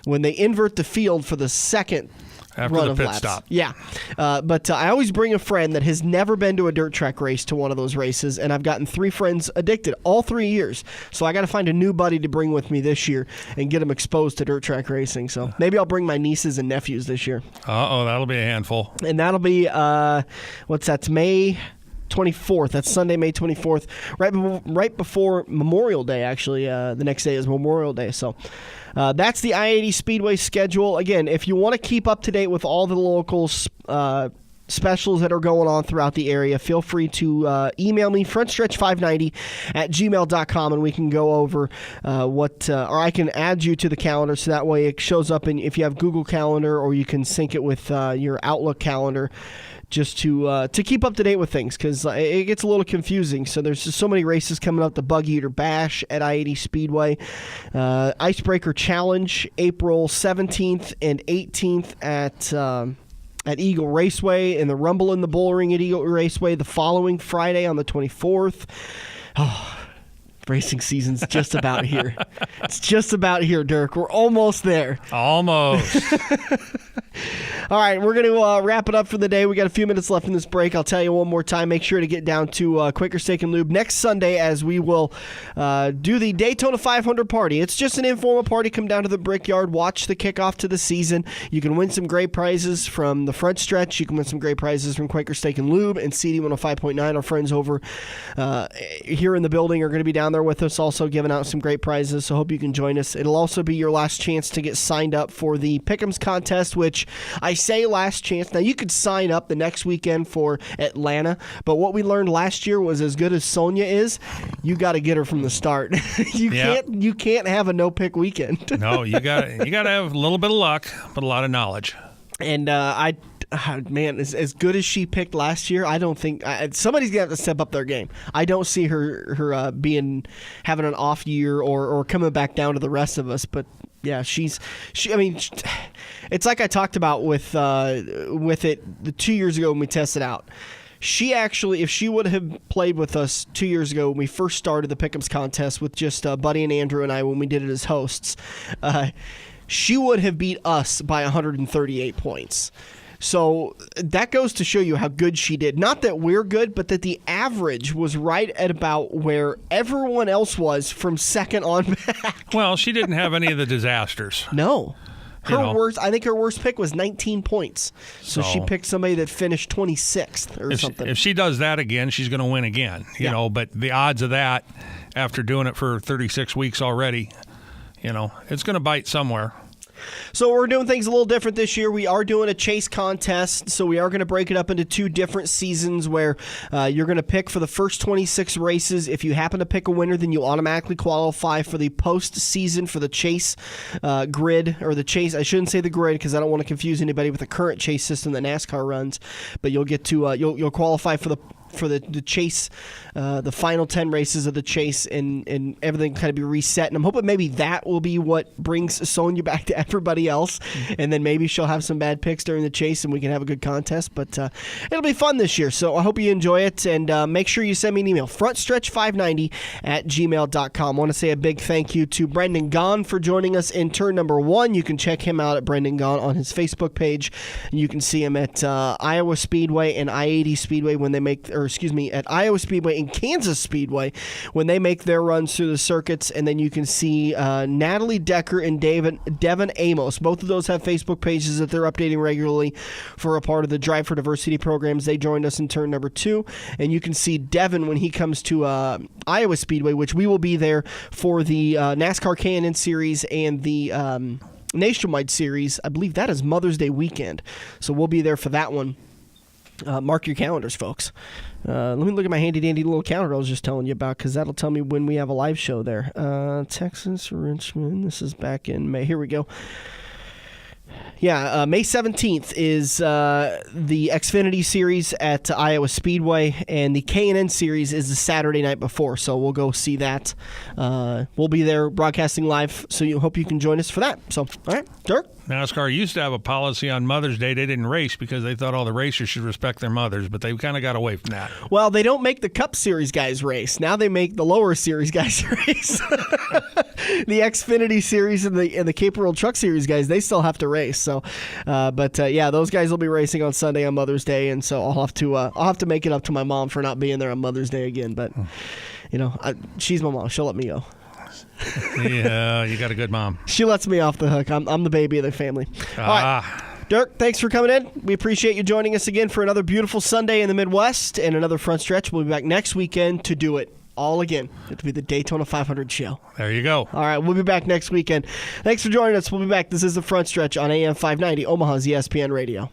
they invert the field for the second after run the of pit laps. stop. Yeah. But I always bring a friend that has never been to a dirt track race to one of those races, and I've gotten 3 friends addicted all 3 years. So I got to find a new buddy to bring with me this year and get them exposed to dirt track racing. So maybe I'll bring my nieces and nephews this year. That'll be a handful. And that'll be, It's May 24th. That's Sunday, May 24th, right before Memorial Day, actually. The next day is Memorial Day. So that's the I-80 Speedway schedule. Again, if you want to keep up to date with all the local specials that are going on throughout the area, feel free to email me, frontstretch590@gmail.com, and we can go over or I can add you to the calendar so that way it shows up if you have Google Calendar, or you can sync it with your Outlook calendar, just to keep up to date with things, because it gets a little confusing. So there's just so many races coming up. The Bug Eater Bash at I-80 Speedway, Icebreaker Challenge April 17th and 18th at Eagle Raceway, and the Rumble in the Bullring at Eagle Raceway the following Friday on the 24th. Racing season's just about here. It's just about here, Dirk. We're almost there. Almost. All right, we're going to wrap it up for the day. We got a few minutes left in this break. I'll tell you one more time. Make sure to get down to Quaker Steak and Lube next Sunday as we will do the Daytona 500 party. It's just an informal party. Come down to the Brickyard, watch the kickoff to the season. You can win some great prizes from the front stretch. You can win some great prizes from Quaker Steak and Lube and CD 105.9. Our friends over here in the building are going to be down there there with us, also giving out some great prizes, so hope you can join us. It'll also be your last chance to get signed up for the Pick'ems contest, which I say last chance. Now, you could sign up the next weekend for Atlanta, but what we learned last year was as good as Sonia is, you got to get her from the start. You can't have a no-pick weekend. No, you got to have a little bit of luck, but a lot of knowledge. And man, as good as she picked last year, I don't think somebody's gonna have to step up their game. I don't see her having an off year or coming back down to the rest of us. But yeah, I mean, it's like I talked about with it the 2 years ago when we tested out. She actually, if she would have played with us 2 years ago when we first started the Pick'ems contest with just Buddy and Andrew and I when we did it as hosts, she would have beat us by 138 points. So that goes to show you how good she did. Not that we're good, but that the average was right at about where everyone else was from second on back. Well, she didn't have any of the disasters. No. I think her worst pick was 19 points. So she picked somebody that finished 26th or something. If she does that again, she's going to win again. You know, but the odds of that after doing it for 36 weeks already, it's going to bite somewhere. So we're doing things a little different this year. We are doing a chase contest, so we are going to break it up into 2 different seasons where you're going to pick for the first 26 races. If you happen to pick a winner, then you automatically qualify for the postseason for the chase grid, or the chase. I shouldn't say the grid because I don't want to confuse anybody with the current chase system that NASCAR runs, but you'll get to you'll qualify for the chase, the final 10 races of the chase, and everything kind of be reset. And I'm hoping maybe that will be what brings Sonia back to everybody else, and then maybe she'll have some bad picks during the chase and we can have a good contest. But it'll be fun this year, so I hope you enjoy it, and make sure you send me an email, frontstretch590@gmail.com. I want to say a big thank you to Brendan Gaughen for joining us in turn number 1. You can check him out at Brendan Gaughen on his Facebook page, and you can see him at Iowa Speedway and I-80 Speedway when they make, at Iowa Speedway and Kansas Speedway when they make their runs through the circuits. And then you can see Natalie Decker and Devon Amos. Both of those have Facebook pages that they're updating regularly for a part of the Drive for Diversity programs. They joined us in turn number 2. And you can see Devon when he comes to Iowa Speedway, which we will be there for the NASCAR K&N Series and the Nationwide Series. I believe that is Mother's Day weekend. So we'll be there for that one. Mark your calendars, folks. Let me look at my handy-dandy little calendar I was just telling you about, because that'll tell me when we have a live show there. Texas, Richmond. This is back in May. Here we go. Yeah, May 17th is the Xfinity Series at Iowa Speedway, and the K&N Series is the Saturday night before, so we'll go see that. We'll be there broadcasting live, so you hope you can join us for that. So, all right, Dirk? NASCAR used to have a policy on Mother's Day. They didn't race because they thought all the racers should respect their mothers, but they kind of got away from that. Well, they don't make the Cup Series guys race. Now they make the lower series guys race. The Xfinity Series and the Cape World Truck Series guys, they still have to race. So, yeah, those guys will be racing on Sunday on Mother's Day, and so I'll have to make it up to my mom for not being there on Mother's Day again. But she's my mom; she'll let me go. Yeah, you got a good mom. She lets me off the hook. I'm the baby of the family. All right. Dirk, thanks for coming in. We appreciate you joining us again for another beautiful Sunday in the Midwest and another Front Stretch. We'll be back next weekend to do it all again. It'll be the Daytona 500 show. There you go. All right, we'll be back next weekend. Thanks for joining us. We'll be back. This is the Front Stretch on AM 590, Omaha's ESPN Radio.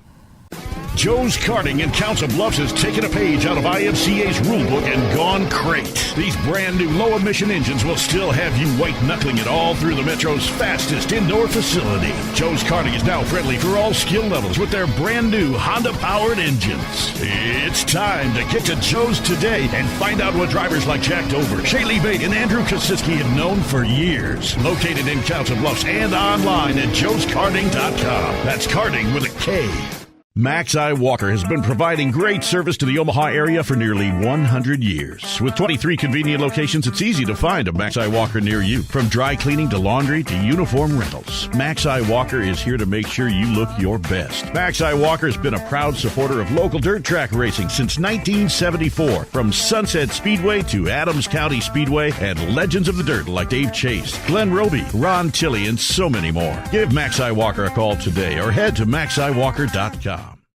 Joe's Karting in Council Bluffs has taken a page out of IMCA's rulebook and gone crate. These brand new low-emission engines will still have you white-knuckling it all through the Metro's fastest indoor facility. Joe's Karting is now friendly for all skill levels with their brand new Honda-powered engines. It's time to get to Joe's today and find out what drivers like Jack Dover, Shaylee Bate, and Andrew Kosiski have known for years. Located in Council Bluffs and online at joeskarting.com. That's karting with a K. Max I. Walker has been providing great service to the Omaha area for nearly 100 years. With 23 convenient locations, it's easy to find a Max I. Walker near you. From dry cleaning to laundry to uniform rentals, Max I. Walker is here to make sure you look your best. Max I. Walker has been a proud supporter of local dirt track racing since 1974. From Sunset Speedway to Adams County Speedway and legends of the dirt like Dave Chase, Glenn Roby, Ron Tilley, and so many more. Give Max I. Walker a call today or head to maxiwalker.com.